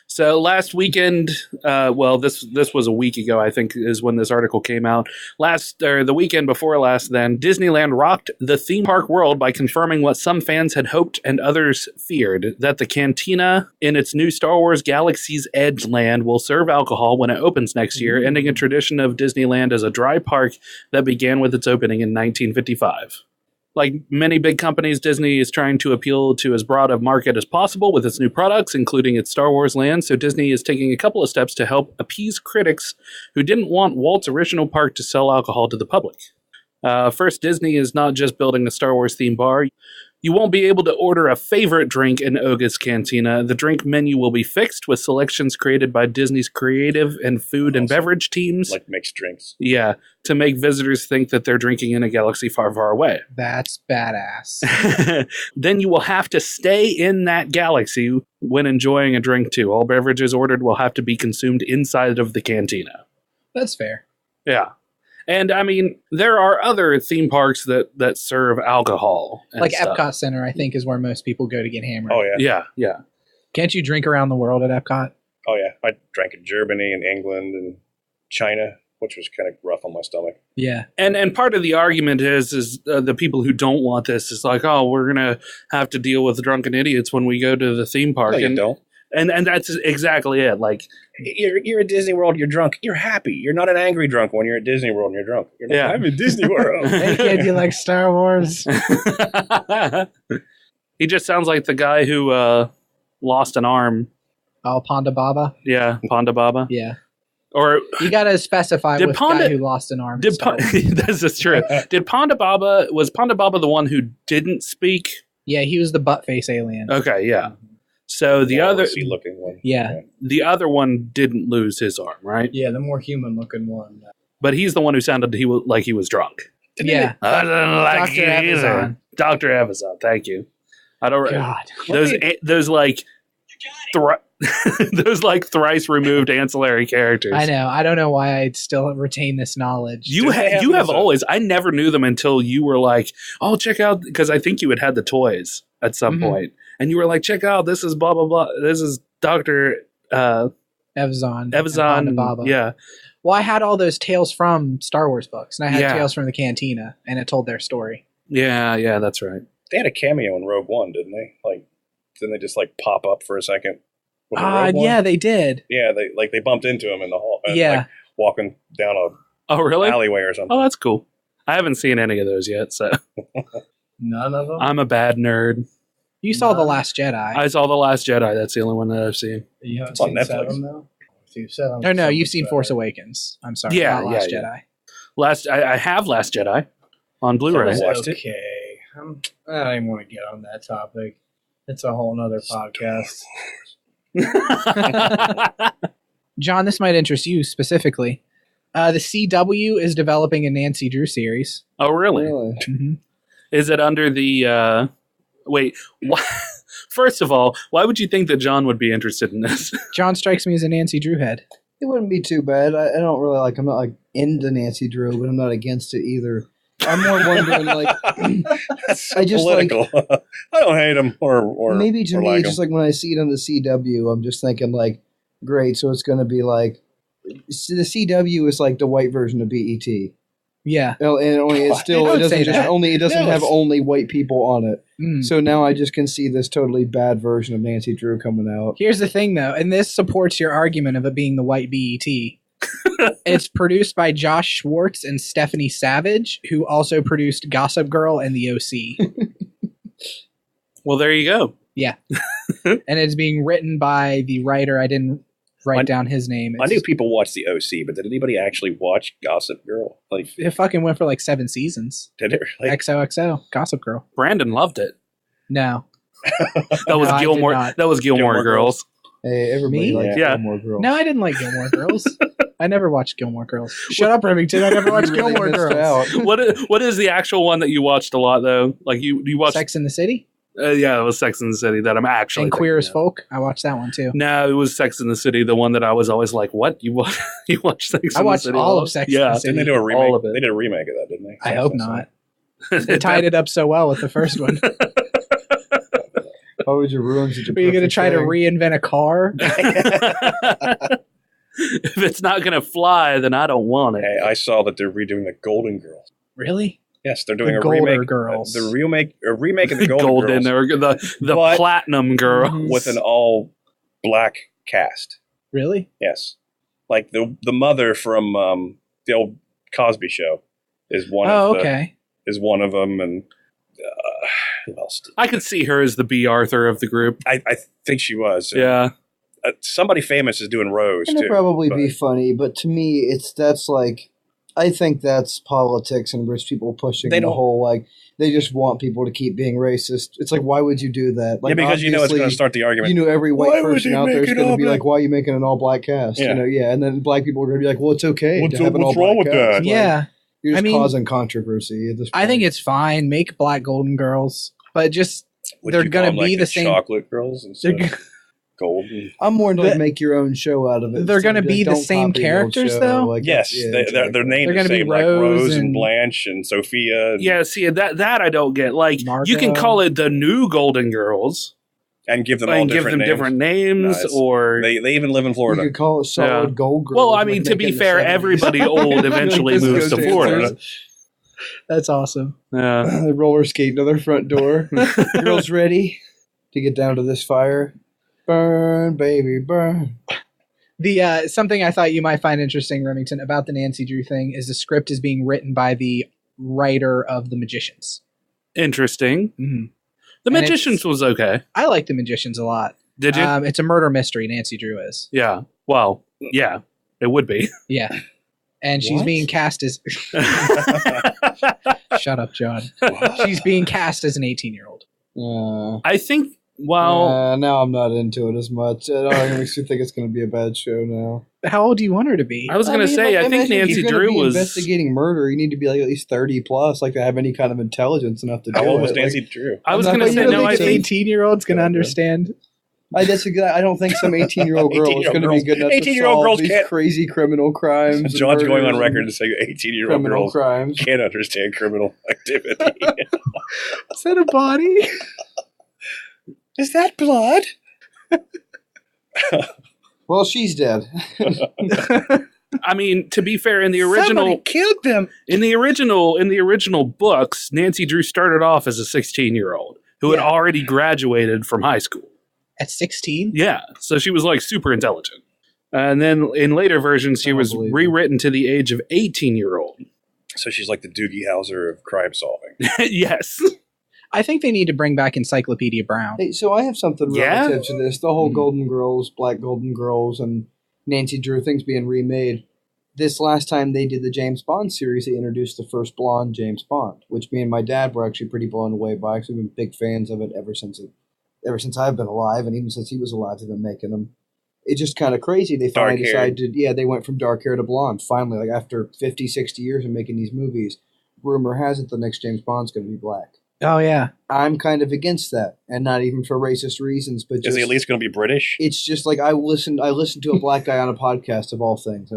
S2: So last weekend, this was a week ago, I think, is when this article came out. The weekend before last, then Disneyland rocked the theme park world by confirming what some fans had hoped and others feared: that the Cantina in its new Star Wars Galaxy's Edge land will serve alcohol when it opens next year, ending a tradition of Disneyland as a dry park that began with its opening in 1955. Like many big companies, Disney is trying to appeal to as broad a market as possible with its new products, including its Star Wars land, so Disney is taking a couple of steps to help appease critics who didn't want Walt's original park to sell alcohol to the public. First, Disney is not just building a Star Wars themed bar. You won't be able to order a favorite drink in Ogres Cantina. The drink menu will be fixed with selections created by Disney's creative and food and beverage teams.
S3: Like mixed drinks.
S2: Yeah, to make visitors think that they're drinking in a galaxy far, far away.
S4: That's badass.
S2: Then you will have to stay in that galaxy when enjoying a drink too. All beverages ordered will have to be consumed inside of the cantina.
S4: That's fair.
S2: Yeah. And I mean, there are other theme parks that serve alcohol.
S4: Like
S2: stuff.
S4: Epcot Center, I think, is where most people go to get hammered.
S3: Oh, yeah.
S2: Yeah, yeah.
S4: Can't you drink around the world at Epcot?
S3: Oh, yeah. I drank in Germany and England and China, which was kind of rough on my stomach.
S4: Yeah.
S2: And part of the argument is the people who don't want this is like, oh, we're going to have to deal with drunken idiots when we go to the theme park.
S3: No, you don't.
S2: And that's exactly it. Like,
S3: you're at Disney World, you're drunk, you're happy. You're not an angry drunk when you're at Disney World and you're drunk. You're not, I'm at Disney World.
S4: Hey, kid, you like Star Wars?
S2: He just sounds like the guy who lost an arm.
S4: Oh, Ponda Baba?
S2: Yeah, Ponda Baba.
S4: Yeah.
S2: Or
S4: you got to specify with guy who lost an arm.
S2: This is true. Was Ponda Baba the one who didn't speak?
S4: Yeah, he was the butt face alien.
S2: Okay, yeah. So the other
S3: looking one.
S4: Yeah.
S2: The other one didn't lose his arm, right?
S5: Yeah, the more human looking one.
S2: But he's the one who sounded like he was drunk.
S4: Yeah.
S2: I don't like
S4: Dr. Evazan.
S2: Dr. Evazan, thank you. I don't
S4: God.
S2: those like those like thrice removed ancillary characters.
S4: I know. I don't know why I still retain this knowledge.
S2: You have always. I never knew them until you were like, "Oh, check out," because I think you had the toys at some point, and you were like, "Check out, this is blah blah blah. This is Dr. Evazan,
S4: Baba."
S2: Yeah.
S4: Well, I had all those tales from Star Wars books, and I had tales from the Cantina, and it told their story.
S2: Yeah, that's right.
S3: They had a cameo in Rogue One, didn't they? Like, didn't they just like pop up for a second?
S4: Yeah, they did.
S3: Yeah, they bumped into him in the hall.
S4: Yeah,
S3: walking down a
S2: really
S3: alleyway or something.
S2: Oh, that's cool. I haven't seen any of those yet, so
S5: none of them.
S2: I'm a bad nerd.
S4: You saw The Last Jedi.
S2: I saw The Last Jedi. That's the only one that I've seen.
S5: You haven't
S3: it's on
S5: seen
S3: Netflix.
S5: 7, though?
S4: No, you've seen Force Awakens. I'm sorry.
S2: Yeah,
S4: not Last Jedi.
S2: I have Last Jedi. on Blu-ray.
S3: Someone watched it.
S5: Okay. I don't even want to get on that topic. It's a whole nother podcast.
S4: John, this might interest you specifically. The CW is developing a Nancy Drew series.
S2: Oh, really?
S4: Mm-hmm.
S2: Is it under the... Wait, first of all, why would you think that John would be interested in this?
S4: John strikes me as a Nancy Drew head.
S5: It wouldn't be too bad. I don't really like. I'm not like into Nancy Drew, but I'm not against it either. I'm more wondering like.
S3: That's so
S5: I just
S3: political. I don't hate him or
S5: maybe to
S3: or
S5: me,
S3: like
S5: it's just
S3: him.
S5: like when I see it on the CW, I'm just thinking like, great. So it's going to be like, see, the CW is like the white version of BET.
S4: Yeah.
S5: And only it's still
S4: I
S5: it
S4: would say
S5: doesn't
S4: that.
S5: it doesn't have only white people on it.
S4: Mm.
S5: So now I just can see this totally bad version of Nancy Drew coming out.
S4: Here's the thing, though, and this supports your argument of it being the white BET. It's produced by Josh Schwartz and Stephanie Savage, who also produced Gossip Girl and The OC.
S2: Well, there you go.
S4: Yeah. And it's being written by the writer. I didn't write down his name.
S3: I knew people watched the OC, but did anybody actually watch Gossip Girl? Like,
S4: It fucking went for like 7 seasons.
S3: did it really?
S4: XOXO, Gossip Girl.
S2: Brandon loved it.
S4: No.
S2: That was
S4: No, I did
S2: Gilmore.
S4: not.
S2: That was Gilmore
S3: Gilmore
S2: Girls.
S5: Hey, everybody
S4: Me?
S5: likes
S2: Yeah.
S5: Gilmore Girls.
S4: No, I didn't like Gilmore Girls. I never watched Gilmore Girls. Shut up, Remington. I never watched
S5: You really
S4: Gilmore
S5: missed
S4: Girls.
S5: out.
S2: What is the actual one that you watched a lot though? Like you watched?
S4: Sex in the City
S2: Yeah, it was Sex in the City that I'm actually.
S4: and Queer as
S2: thinking of.
S4: Folk. I watched that one too.
S2: No, it was Sex in the City, the one that I was always like, "What you watch? You watch Sex
S4: I
S2: in the
S4: watched
S2: City?"
S4: all of Sex in
S2: Yeah,
S4: the City.
S3: Didn't they do a remake?
S2: All of it.
S3: They did a remake of that, didn't they?
S4: I hope not. They tied it up so well with the first one.
S5: Why would you ruin such a
S4: Are you going to
S5: perfect
S4: try to
S5: thing?
S4: reinvent a car?
S2: If it's not gonna fly, then I don't want it.
S3: Hey, I saw that they're redoing the Golden Girls.
S4: Really?
S3: Yes, they're doing
S4: The
S3: a
S4: Golden
S3: remake.
S4: Girls.
S3: The remake of the Golden Girls
S2: or the
S3: But-
S2: Platinum Girls.
S3: with an all black cast.
S4: Really?
S3: Yes, like the mother from the old Cosby Show is one.
S4: Oh,
S3: of
S4: okay.
S3: Is one of them, and who else?
S2: I could see her as the B. Arthur of the group.
S3: I think she was.
S2: Yeah.
S3: Somebody famous is doing Rose
S5: It'll
S3: too.
S5: probably
S3: but-
S5: be funny, but to me, that's like, I think that's politics and rich people pushing
S3: They
S5: the
S3: don't-
S5: whole like they just want people to keep being racist. It's like, why would you do that? Like,
S3: yeah, because you know it's going to
S5: obviously,
S3: start the argument.
S5: You know, every
S3: Why
S5: white
S3: would
S5: person
S3: you
S5: out there
S3: make
S5: is
S3: it
S5: going to
S3: all
S5: be
S3: black?
S5: like, "Why are you making an all black cast?"
S3: Yeah.
S5: You know, yeah, and then black people are going to be like, "Well, it's okay
S3: What's
S5: to have an all
S3: wrong
S5: black
S3: with
S5: cast."
S3: that?
S5: Like,
S4: Yeah.
S5: you're just
S4: I mean,
S5: causing controversy at this point.
S4: I think it's fine. Make Black Golden Girls. But just,
S3: Would
S4: they're
S3: you call
S4: going to
S3: them,
S4: be
S3: like,
S4: the same.
S3: chocolate girls
S4: They're,
S3: instead
S4: g-
S3: of golden.
S5: I'm more into like
S4: the-
S5: make your own show out of it.
S4: They're
S5: instead
S4: gonna
S5: of
S4: be the
S5: don't
S4: same
S5: copy the old
S4: characters,
S5: show.
S4: though?
S5: Like,
S3: Yes,
S5: yeah,
S3: they're
S5: exactly.
S3: named
S4: They're
S3: the
S4: gonna be
S3: same, like
S4: Rose
S3: Rose and
S4: and-
S3: Blanche and Sophia.
S2: Yeah, see that I don't get. Like you can
S4: Margot.
S2: call it the new Golden Girls
S3: and give them all
S2: and give them
S3: different names.
S2: different names,
S3: Nice.
S2: or
S3: They even live in
S5: You
S3: Florida.
S5: could call it Solid
S2: Yeah.
S5: Gold Girls.
S2: well, I
S5: like
S2: mean, to
S5: make it
S2: be
S5: in the
S2: fair,
S5: 70s.
S2: everybody old eventually
S5: Disco
S2: moves to
S5: dancers.
S2: Florida.
S4: That's awesome.
S2: Yeah.
S5: They roller skate to their front door. Girls ready to get down to this fire. Burn, baby, burn.
S4: The something I thought you might find interesting, Remington, about the Nancy Drew thing is the script is being written by the writer of The Magicians.
S2: Interesting.
S4: Mm-hmm.
S2: The
S4: And
S2: Magicians was okay.
S4: I like The Magicians a lot.
S2: Did you?
S4: It's a murder mystery, Nancy Drew is.
S2: Yeah. Well, yeah, it would be.
S4: Yeah. And she's
S5: What?
S4: being cast as... Shut up, John. She's being cast as an 18-year-old.
S2: I think. Well,
S5: Now I'm not into it as much. It makes me think it's going to be a bad show now.
S4: How old do you want her to be?
S2: I was going to say. I think
S5: imagine if
S2: Nancy
S5: you're gonna
S2: Drew
S5: be
S2: was.
S5: investigating murder. You need to be like at least 30 plus, like to have any kind of intelligence enough to do
S3: How old
S5: it.
S3: was
S5: Like,
S3: Nancy Drew?
S2: I was
S5: I'm
S2: going
S5: not
S2: to say
S5: gonna
S2: no.
S5: think
S2: I
S5: it's
S2: think
S4: 18-year-old's going to
S3: Yeah.
S4: understand.
S5: I don't think some 18-year-old girl is
S3: 18-year-old
S5: going to be
S3: girls-
S5: good enough to
S3: 18-year-old
S5: solve
S3: girls
S5: these
S3: can't-
S5: crazy criminal crimes. and
S3: John's going on
S5: murders
S3: record
S5: and
S3: to say 18-year-old
S5: criminal
S3: girls
S5: crimes.
S3: can't understand criminal activity.
S4: Is that a body?
S3: Is that blood?
S5: Well, she's dead.
S2: I mean, to be fair, in the original,
S3: Somebody killed them.
S2: in the original books, Nancy Drew started off as a 16-year-old who had
S4: Yeah.
S2: already graduated from high school.
S4: At 16?
S2: Yeah, so she was like super intelligent. And then in later versions, she
S5: I
S2: was
S5: believe it.
S2: rewritten to the age of 18-year-old.
S3: So she's like the Doogie Howser of crime solving.
S2: Yes.
S4: I think they need to bring back Encyclopedia Brown.
S5: Hey, so I have something
S2: Yeah?
S5: relative to this. The whole
S3: Mhm.
S5: Golden Girls, Black Golden Girls, and Nancy Drew things being remade. this last time they did the James Bond series, they introduced the first blonde James Bond, which me and my dad were actually pretty blown away by, because we've been big fans of it ever since I've been alive, and even since he was alive, they've been making them. It's just kind of crazy. They finally decided, they went from dark hair to blonde. Finally, like after 50, 60 years of making these movies, rumor has it the next James Bond's going to be black.
S4: Oh, yeah.
S5: I'm kind of against that, and not even for racist reasons, but just...
S3: Is he at least going to be British?
S5: It's just like I listened to a black guy on a podcast, of all things,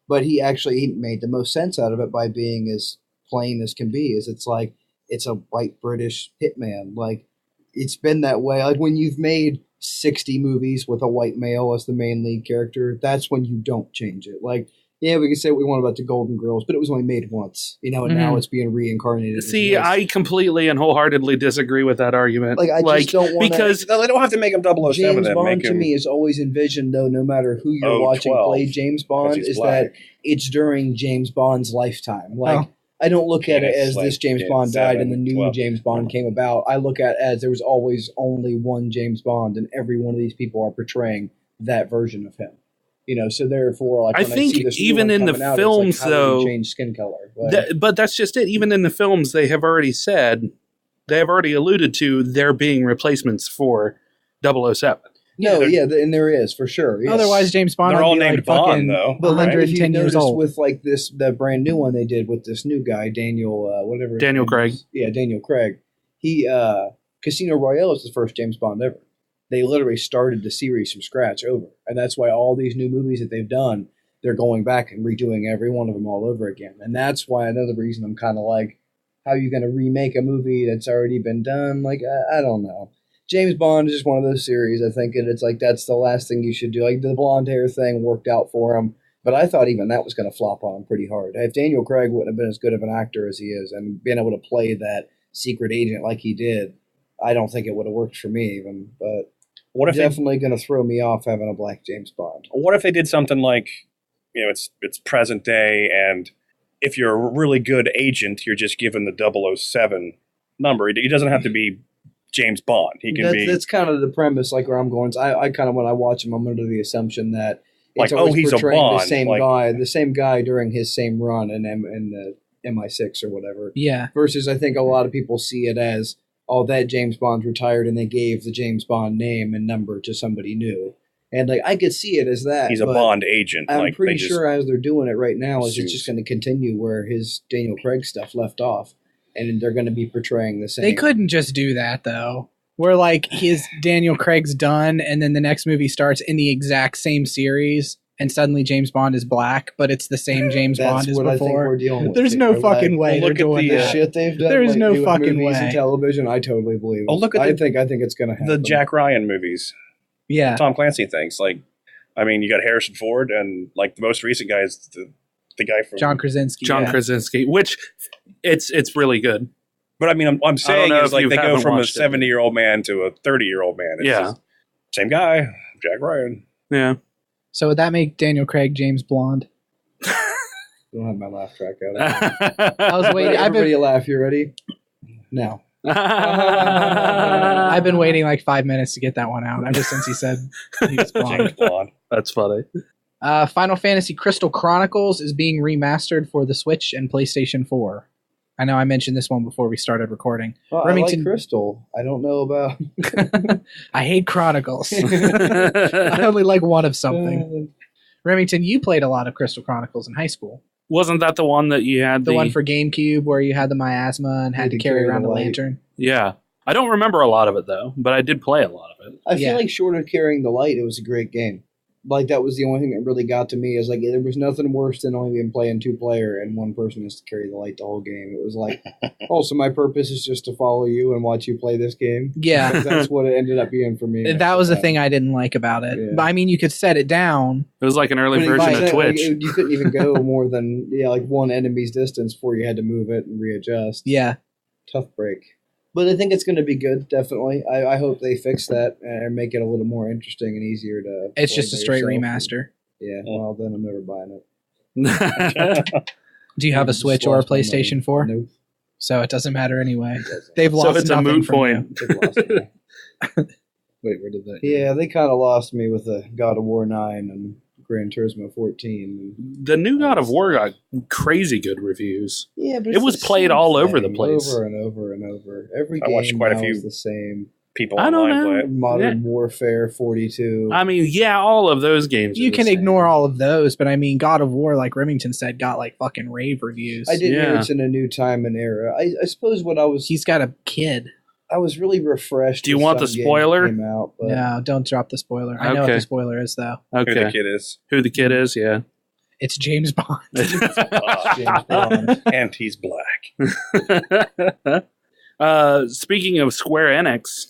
S5: but he made the most sense out of it by being as plain as can be. It's like, it's a white British hitman. Like, it's been that way. Like, when you've made 60 movies with a white male as the main lead character, that's when you don't change it. Like, yeah, we can say what we want about the Golden Girls, but it was only made once, and now it's being reincarnated.
S2: See, I completely and wholeheartedly disagree with that argument.
S5: Like, I just don't want
S2: because
S3: no, they don't have to make him 007.
S5: James Bond to me is always envisioned, though, no matter who you're watching
S3: 12,
S5: play James Bond, is
S3: black.
S5: that it's during James Bond's lifetime. Like, I don't look at it as this James Bond died and the new
S3: 12.
S5: James Bond came about. I look at it as there was always only one James Bond, and every one of these people are portraying that version of him. So therefore, like,
S2: I think even in the films, though,
S5: change skin color.
S2: But that's just it. Even in the films, they have already alluded to there being replacements for 007.
S5: And there is for sure. Yes.
S4: Otherwise, James Bond.
S3: They're all
S4: would be
S3: named
S4: like
S3: Bond, though.
S5: But
S4: 110 years old.
S5: With like the brand new one they did with this new guy, Daniel
S2: Craig.
S5: Yeah, Daniel Craig. He Casino Royale is the first James Bond ever. They literally started the series from scratch over, and that's why all these new movies that they've done, they're going back and redoing every one of them all over again. And that's why another reason I'm kind of like, how are you going to remake a movie that's already been done? Like, I don't know. James Bond is just one of those series, I think, and it's like that's the last thing you should do. Like, the blonde hair thing worked out for him, but I thought even that was going to flop on him pretty hard. If Daniel Craig wouldn't have been as good of an actor as he is and been able to play that secret agent like he did, I don't think it would have worked for me even, but...
S3: What if
S5: definitely going to throw me off having a black James Bond.
S3: What if they did something like, it's present day, and if you're a really good agent, you're just given the 007 number. He doesn't have to be James Bond. He can be. That's
S5: kind of the premise. Like where I'm going. I kind of when I watch him, I'm under the assumption that
S3: it's he's a Bond.
S5: The same guy during his same run in the MI6 or whatever.
S4: Yeah.
S5: Versus, I think a lot of people see it as, that James Bond's retired and they gave the James Bond name and number to somebody new. And like I could see it as that.
S3: He's a Bond agent.
S5: I'm pretty sure as they're doing it right now is it's just going to continue where his Daniel Craig stuff left off. And they're going to be portraying the same.
S4: They couldn't just do that, though. Where like his Daniel Craig's done and then the next movie starts in the exact same series and suddenly James Bond is black, but it's the same James Bond as before. I think we're dealing with. There's no fucking way they're doing that.
S5: Shit they've done.
S4: There's no fucking way.
S5: And television, I totally believe. I think it's going to happen.
S3: The Jack Ryan movies.
S4: Yeah.
S3: The Tom Clancy things. Like, I mean, you got Harrison Ford, and like the most recent guy is the guy from
S4: John Krasinski.
S2: Krasinski, which it's really good.
S3: But I mean, I'm saying is like they go from a 70-year-old man to a 30-year-old man. It's just same guy, Jack Ryan.
S2: Yeah.
S4: So would that make Daniel Craig James Blonde?
S5: I don't have my laugh track out.
S4: I was waiting.
S5: Everybody laugh. You ready? No.
S4: I've been waiting like 5 minutes to get that one out ever since he said he was blonde.
S2: That's funny.
S4: Final Fantasy Crystal Chronicles is being remastered for the Switch and PlayStation 4. I know I mentioned this one before we started recording.
S5: Well, Remington, I like Crystal. I don't know about...
S4: I hate Chronicles. I only like one of something. Remington, you played a lot of Crystal Chronicles in high school.
S2: Wasn't that the one that you had
S4: the one for GameCube where you had the miasma and had to carry around a lantern?
S2: Yeah. I don't remember a lot of it, though, but I did play a lot of it.
S5: I feel like short of carrying the light, it was a great game. Like, that was the only thing that really got to me, is like, there was nothing worse than only being playing two-player and one person has to carry the light the whole game. It was like, so my purpose is just to follow you and watch you play this game?
S4: Yeah.
S5: That's what it ended up being for me.
S4: That was the thing I didn't like about it. Yeah. But, I mean, you could set it down.
S2: It was like an early version of Twitch.
S5: Like, you couldn't even go more than, like one enemy's distance before you had to move it and readjust.
S4: Yeah.
S5: Tough break. But I think it's going to be good, definitely. I hope they fix that and make it a little more interesting and easier to...
S4: It's just a straight remaster.
S5: Yeah, well, then I'm never buying it.
S4: Do you have a Switch or a PlayStation 4?
S5: Nope.
S4: So it doesn't matter anyway. They've lost
S2: it's a moot point.
S5: Wait, where did that go? Yeah, they kind of lost me with the God of War 9 and Gran Turismo 14.
S2: The new God of War got crazy good reviews.
S5: Yeah, but
S2: it was played all over the place.
S5: Over and over and over. Every
S3: I
S5: game
S3: watched quite a
S5: now
S3: few
S5: is the same.
S3: People
S2: I don't
S3: online
S2: know.
S3: play it.
S5: Modern Warfare 42.
S2: I mean, yeah, all of those games.
S4: You
S2: are the
S4: can
S2: same.
S4: ignore all of those, but I mean, God of War, like Remington said, got like fucking rave reviews.
S5: I did hear
S2: Yeah.
S5: it's in a new time and era. I suppose what
S4: He's got a kid.
S5: I was really refreshed.
S2: Do you
S5: with
S2: want the
S5: some games
S2: spoiler?
S5: that came out, but
S4: No, don't drop the spoiler. I know what
S2: Okay.
S4: the spoiler is, though.
S3: Who the
S2: Okay.
S3: kid is.
S2: Who the kid is, yeah.
S4: It's James Bond.
S5: James Bond.
S3: And he's black.
S2: Speaking of Square Enix,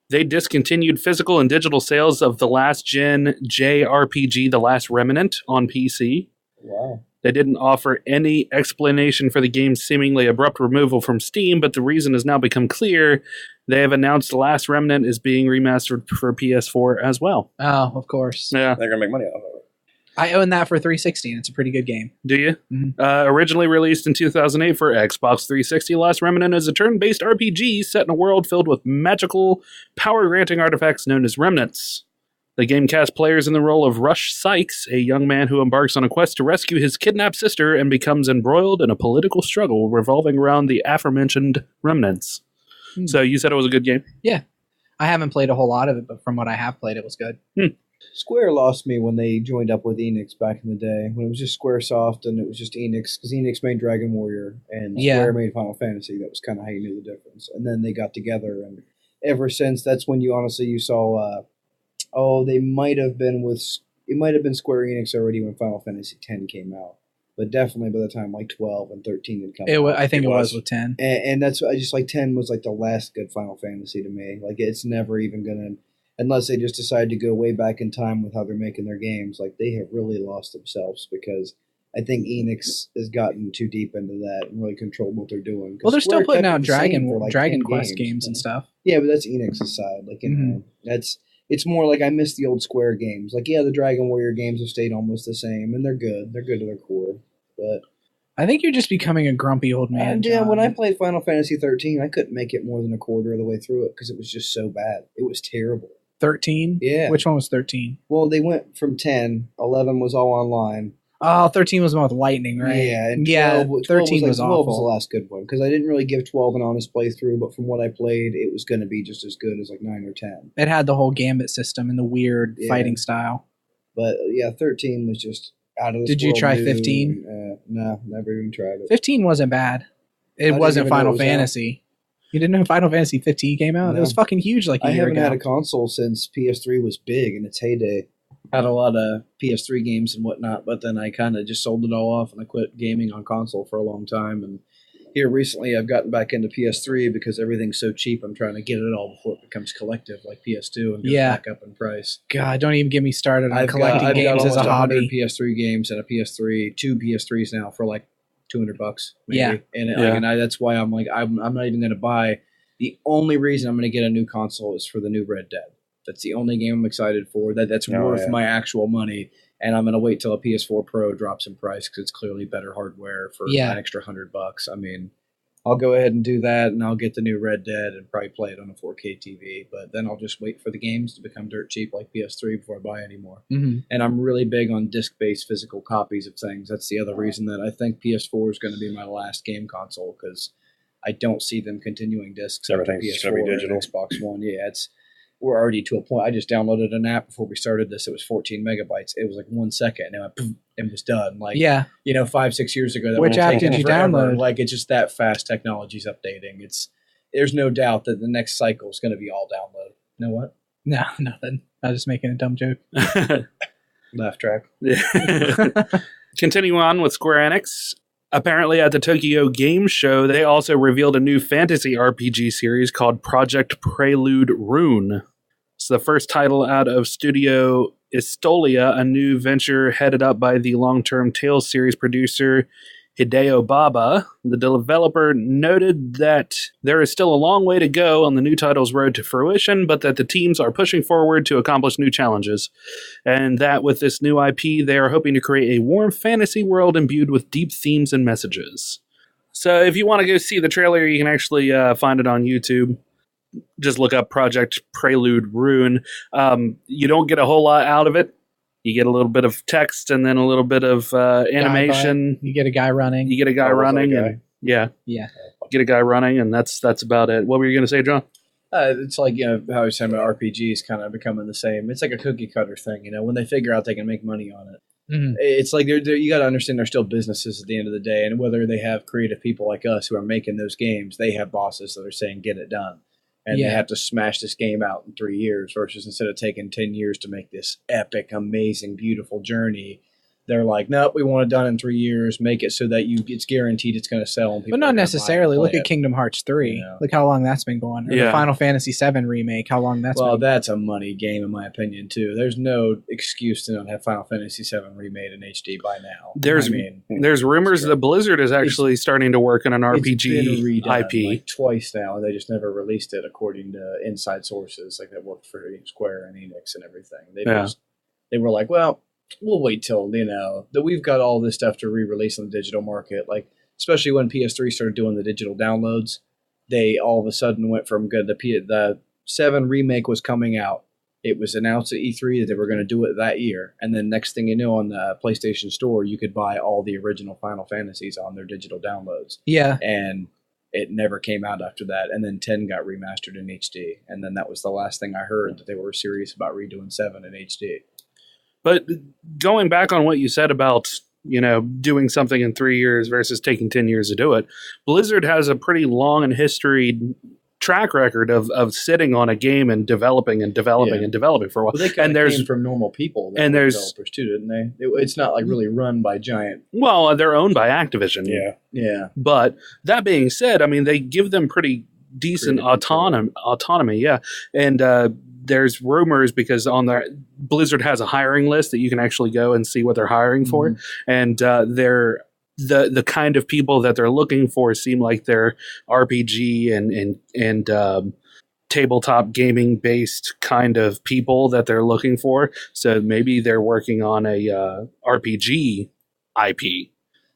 S2: they discontinued physical and digital sales of the last gen JRPG, The Last Remnant, on PC.
S5: Wow.
S2: They didn't offer any explanation for the game's seemingly abrupt removal from Steam, but the reason has now become clear. They have announced The Last Remnant is being remastered for PS4 as well.
S4: Oh, of course.
S2: Yeah.
S3: They're going to make money off of it.
S4: I own that for 360, and it's a pretty good game.
S2: Do you?
S4: Mhm.
S2: Originally released in 2008 for Xbox 360, Last Remnant is a turn-based RPG set in a world filled with magical, power-granting artifacts known as remnants. The game casts players in the role of Rush Sykes, a young man who embarks on a quest to rescue his kidnapped sister and becomes embroiled in a political struggle revolving around the aforementioned remnants.
S4: Hmm.
S2: So you said it was a good game?
S4: I haven't played a whole lot of it, but from what I have played, it was good.
S5: Square lost me when they joined up with Enix back in the day, when it was just Squaresoft and it was just Enix, because Enix made Dragon Warrior and
S4: Yeah.
S5: Square made Final Fantasy. That was kind of how you knew the difference. And then they got together, and ever since, that's when you saw, they might have been Square Enix already when Final Fantasy X came out, but definitely by the time like 12 and 13 had come out.
S4: I think
S3: It
S4: it was
S3: was.
S4: with 10.
S5: And that's I just like 10 was like the last good Final Fantasy to me. Like it's never even gonna, unless they just decide to go way back in time with how they're making their games. Like they have really lost themselves because I think Enix has gotten too deep into that and really controlled what they're doing. 'Cause
S4: Well, they're still
S5: Square
S4: putting
S5: kept
S4: out
S5: it the same for, like,
S4: Dragon
S5: 10
S4: Quest games and stuff.
S5: Yeah, but that's Enix's side. Like it's more like I miss the old Square games. Like the Dragon Warrior games have stayed almost the same, and they're good. They're good to their core, but.
S4: I think you're just becoming a grumpy old man.
S5: Yeah,
S4: John.
S5: when I played Final Fantasy 13, I couldn't make it more than a quarter of the way through it because it was just so bad. It was terrible.
S4: 13?
S5: Yeah.
S4: Which one was 13?
S5: Well, they went from 10, 11 was all online.
S4: Oh, 13 was the one with lightning, right?
S5: Yeah, and
S4: 13 was
S5: 12 was the
S4: awful.
S5: last good one because I didn't really give 12 an honest playthrough, but from what I played, it was going to be just as good as like 9 or 10.
S4: It had the whole gambit system and the weird
S5: Yeah.
S4: fighting style.
S5: But yeah, 13 was just out of this
S4: Did you
S5: world
S4: try
S5: new,
S4: 15?
S5: No, never even tried it.
S4: 15 wasn't bad. It
S5: didn't
S4: wasn't
S5: even know
S4: Final
S5: it was out.
S4: Fantasy. You didn't know Final Fantasy 15 came out? It
S5: No.
S4: was fucking huge like a
S5: I
S4: year
S5: haven't
S4: ago.
S5: had a console since PS3 was big in its heyday. Had a lot of PS3 games and whatnot, but then I kind of just sold it all off and I quit gaming on console for a long time. And here recently, I've gotten back into PS3 because everything's so cheap. I'm trying to get it all before it becomes collective, like PS2, and goes
S4: Yeah.
S5: back up in price.
S4: God, don't even get me started on
S5: I've
S4: collecting
S5: got
S4: games as
S5: almost
S4: a
S5: 100
S4: hobby.
S5: PS3 games and a PS3, 2 PS3s now for like $200, maybe.
S4: Yeah.
S5: And,
S2: Yeah.
S5: that's why I'm like, I'm not even going to buy. The only reason I'm going to get a new console is for the new Red Dead. That's the only game I'm excited for. That's worth my actual money. And I'm going to wait till a PS4 Pro drops in price because it's clearly better hardware for
S4: Yeah.
S5: an extra $100. I mean, I'll go ahead and do that, and I'll get the new Red Dead and probably play it on a 4K TV. But then I'll just wait for the games to become dirt cheap like PS3 before I buy any more.
S4: Mhm.
S5: And I'm really big on disc-based physical copies of things. That's the other reason that I think PS4 is going to be my last game console because I don't see them continuing discs after
S3: Everything's
S5: PS4
S3: gonna be digital.
S5: and Xbox One. Yeah, we're already to a point. I just downloaded an app before we started this. It was 14 megabytes. It was like 1 second, and it went poof, and was done. Like,
S4: Yeah.
S5: 5-6 years ago. That
S4: Which
S5: would've
S4: app
S5: taken
S4: did you
S5: forever.
S4: download?
S5: Like, it's just that fast. Technology's updating. There's no doubt that the next cycle is going to be all download. You know what?
S4: No, nothing. I was just making a dumb joke.
S5: Laugh track.
S2: Continuing on with Square Enix. Apparently at the Tokyo Game Show, they also revealed a new fantasy RPG series called Project Prelude Rune. It's the first title out of Studio Istolia, a new venture headed up by the long-term Tales series producer Hideo Baba. The developer noted that there is still a long way to go on the new title's road to fruition, but that the teams are pushing forward to accomplish new challenges. And that with this new IP, they are hoping to create a warm fantasy world imbued with deep themes and messages. So if you want to go see the trailer, you can actually find it on YouTube. Just look up Project Prelude Rune. You don't get a whole lot out of it. You get a little bit of text and then a little bit of animation.
S4: You get a guy running.
S2: You get a guy running, and yeah, get a guy running, and that's about it. What were you going to say, John?
S5: It's like, you know, how I was saying about RPGs kind of becoming the same. It's like a cookie cutter thing, you know, when they figure out they can make money on it. Mm-hmm. It's like you got to understand they're still businesses at the end of the day, and whether they have creative people like us who are making those games, they have bosses that are saying get it done, and they have to smash this game out in 3 years versus instead of taking 10 years to make this epic, amazing, beautiful journey. They're like, nope, we want it done in 3 years. Make it so that it's guaranteed it's going to sell. And people
S4: but not necessarily. Look at Kingdom Hearts 3.
S5: You know?
S4: Look how long that's been going. Or the Final Fantasy 7 remake. How long that's been.
S5: Well, that's a money game in my opinion too. There's no excuse to not have Final Fantasy 7 remade in HD by now.
S2: There's rumors that Blizzard is actually starting to work on an RPG IP
S5: like twice now. They just never released it according to inside sources like that worked for Square and Enix and everything. They were like, well, we'll wait till, you know, that we've got all this stuff to re-release on the digital market. Like, especially when PS3 started doing the digital downloads, they all of a sudden went from the 7 remake was coming out. It was announced at E3 that they were going to do it that year. And then next thing you know, on the PlayStation Store, you could buy all the original Final Fantasies on their digital downloads.
S4: Yeah.
S5: And it never came out after that. And then 10 got remastered in HD. And then that was the last thing I heard that they were serious about redoing 7 in HD.
S2: But going back on what you said about, you know, doing something in 3 years versus taking 10 years to do it, Blizzard has a pretty long and historied track record of sitting on a game and developing and developing for a while.
S5: Well, they kind of came from normal people and there's developers too, didn't they? It's not like really run by giant.
S2: Well, they're owned by Activision.
S5: Yeah.
S2: But that being said, I mean, they give them pretty decent autonomy. Yeah. And there's rumors because on their Blizzard has a hiring list that you can actually go and see what they're hiring for, and they're the kind of people that they're looking for seem like they're RPG and tabletop gaming based kind of people that they're looking for. So maybe they're working on a RPG IP.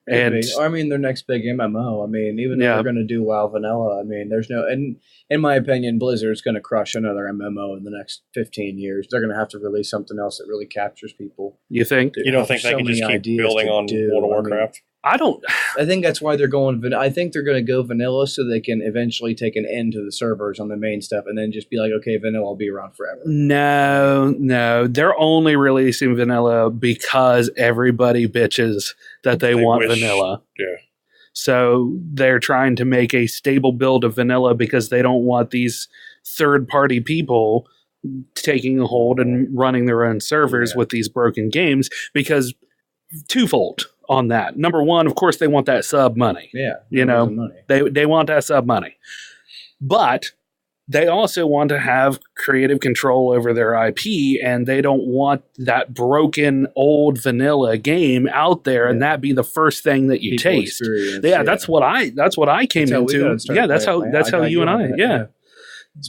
S2: And
S5: I mean, their next big MMO. I mean, even if they're going to do WoW Vanilla, I mean, there's no. And in my opinion, Blizzard's going to crush another MMO in the next 15 years. They're going to have to release something else that really captures people.
S2: You think?
S3: You don't think they can just keep building on World of Warcraft?
S2: I don't.
S5: I think that's why they're going. I think they're going to go vanilla so they can eventually take an end to the servers on the main stuff, and then just be like, okay, vanilla will be around forever.
S2: No, they're only releasing vanilla because everybody bitches that they want vanilla.
S3: Yeah.
S2: So they're trying to make a stable build of vanilla because they don't want these third-party people taking a hold and running their own servers with these broken games. Because twofold on that. Number one, of course, they want that sub money.
S5: Yeah.
S2: You know, they want that sub money. But they also want to have creative control over their IP, and they don't want that broken old vanilla game out there and that be the first thing that you taste. That's what I came into. Yeah, that's how you and I. Yeah.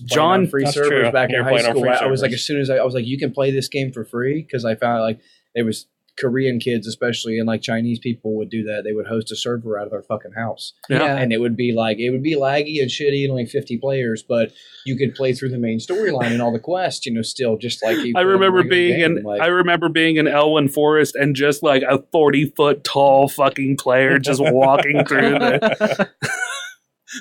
S5: John, free servers back in high school. I was like, as soon as I was like, you can play this game for free, because I found like it was Korean kids, especially, and like Chinese people would do that. They would host a server out of their fucking house. Yeah. And it would be laggy and shitty and only 50 players, but you could play through the main storyline and all the quests, still just like you.
S2: I remember being in Elwyn Forest and just like a 40-foot tall fucking player just walking through the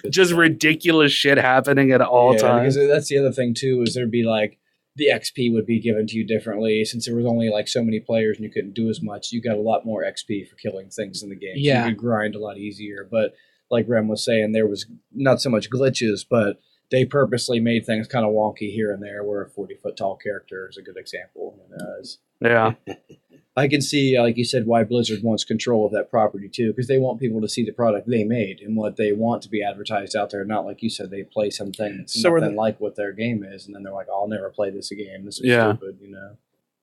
S2: just ridiculous shit happening at all times.
S5: Because that's the other thing too, is there'd be like the XP would be given to you differently since there was only like so many players and you couldn't do as much. You got a lot more XP for killing things in the game.
S4: Yeah.
S5: So you could grind a lot easier. But like Rem was saying, there was not so much glitches, but they purposely made things kind of wonky here and there, where a 40-foot tall character is a good example.
S2: Yeah.
S5: I can see, like you said, why Blizzard wants control of that property too, because they want people to see the product they made and what they want to be advertised out there. Not like you said, they play something that's nothing like what their game is, and then they're like, "I'll never play this again. This is stupid,"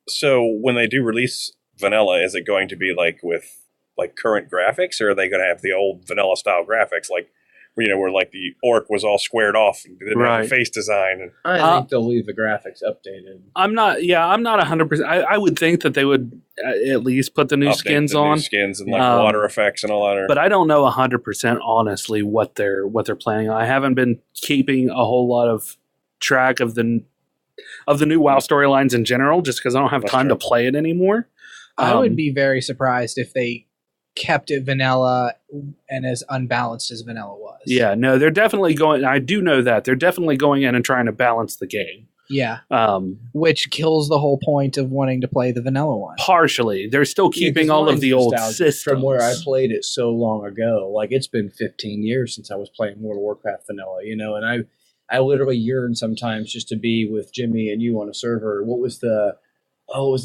S3: So when they do release vanilla, is it going to be like with like current graphics, or are they going to have the old vanilla style graphics, like where like the orc was all squared off and didn't have the face design? And
S5: I think they'll leave the graphics updated.
S2: I'm not 100%. I would think that they would at least put the new skins on.
S3: New skins and like water effects and all that.
S2: But I don't know 100% honestly what they're planning on. I haven't been keeping a whole lot of track of the of the new WoW storylines in general, just because I don't have time to play it anymore.
S4: I would be very surprised if they kept it vanilla and as unbalanced as vanilla was.
S2: Yeah, no, they're definitely going. I do know that they're definitely going in and trying to balance the game.
S4: Yeah, which kills the whole point of wanting to play the vanilla one.
S2: Partially, they're still keeping all of the old systems
S5: from where I played it so long ago. Like it's been 15 years since I was playing World of Warcraft vanilla, and I literally yearn sometimes just to be with Jimmy and you on a server. What was the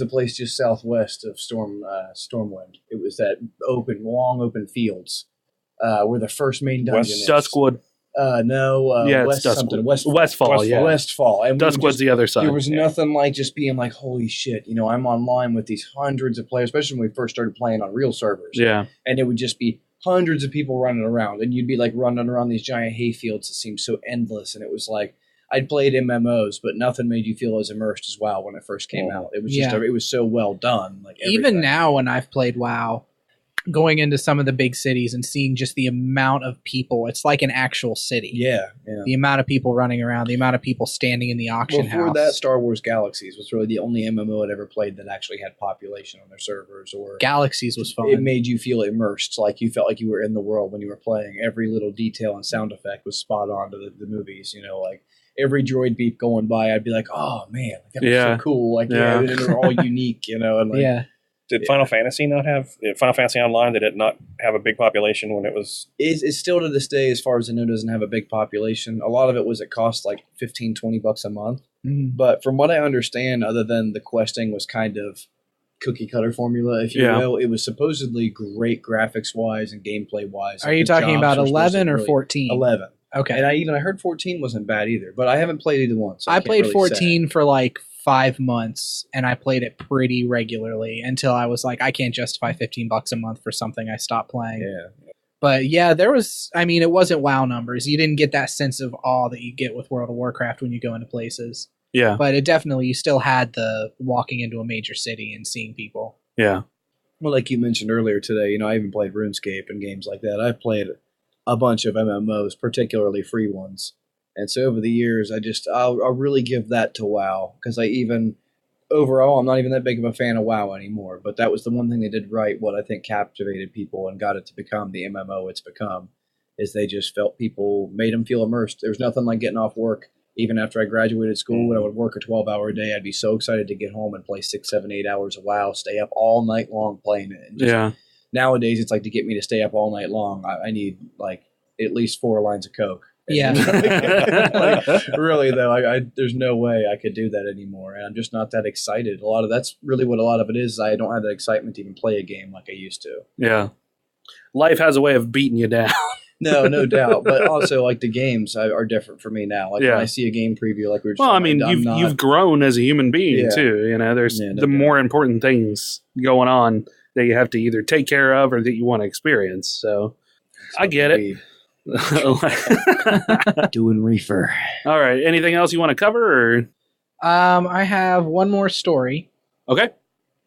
S5: place just southwest of Stormwind? It was that long open fields where the first main dungeon is.
S2: Duskwood. Westfall. Yeah,
S5: Westfall. And
S2: Duskwood's the other side.
S5: There was nothing like just being like, holy shit, I'm online with these hundreds of players, especially when we first started playing on real servers.
S2: Yeah.
S5: And it would just be hundreds of people running around, and you'd be like running around these giant hayfields that seemed so endless. And it was like, I'd played MMOs, but nothing made you feel as immersed as WoW when it first came out. It was just, it was so well done. Like
S4: even now when I've played WoW, going into some of the big cities and seeing just the amount of people, it's like an actual city.
S5: Yeah.
S4: The amount of people running around, the amount of people standing in the auction house.
S5: Before that, Star Wars Galaxies was really the only MMO I'd ever played that actually had population on their servers. Or
S4: Galaxies was fun.
S5: It made you feel immersed, like you felt like you were in the world when you were playing. Every little detail and sound effect was spot on to the movies, like every droid beep going by, I'd be like, oh man, that was so cool. Like, and they're all unique, and like,
S3: Did Final Fantasy not have Final Fantasy Online? Did it not have a big population when it was?
S5: It's still to this day, as far as I know, doesn't have a big population. A lot of it was it cost like $15-$20 a month. But from what I understand, other than the questing was kind of cookie cutter formula, if you will, it was supposedly great graphics wise and gameplay wise.
S4: Are you talking about 11 or 14?
S5: 11.
S4: Okay.
S5: And I heard 14 wasn't bad either, but I haven't played either one. So
S4: I played 14 for like 5 months, and I played it pretty regularly until I was like, I can't justify $15 a month for something. I stopped playing.
S5: Yeah.
S4: But yeah, there was, it wasn't WoW numbers. You didn't get that sense of awe that you get with World of Warcraft when you go into places.
S2: Yeah.
S4: But it definitely, you still had the walking into a major city and seeing people.
S2: Yeah.
S5: Well, like you mentioned earlier today, I even played RuneScape and games like that. I've played a bunch of MMOs, particularly free ones. And so over the years, I'll really give that to WoW, because overall, I'm not even that big of a fan of WoW anymore. But that was the one thing they did right, what I think captivated people and got it to become the MMO it's become, is they just felt people, made them feel immersed. There's nothing like getting off work. Even after I graduated school, when I would work a 12-hour day, I'd be so excited to get home and play 6, 7, 8 hours of WoW, stay up all night long playing it. And nowadays, it's like, to get me to stay up all night long, I need like at least 4 lines of Coke.
S4: Yeah.
S5: Really though, there's no way I could do that anymore, and I'm just not that excited. That's really what a lot of it is. I don't have that excitement to even play a game like I used to.
S2: Yeah, life has a way of beating you down.
S5: No doubt, but also like the games are different for me now. Like when I see a game preview, like we were just
S2: you've grown as a human being too. There's more important things going on that you have to either take care of or that you want to experience. So I get it.
S5: Doing reefer.
S2: All right. Anything else you want to cover? Or?
S4: I have one more story.
S2: Okay.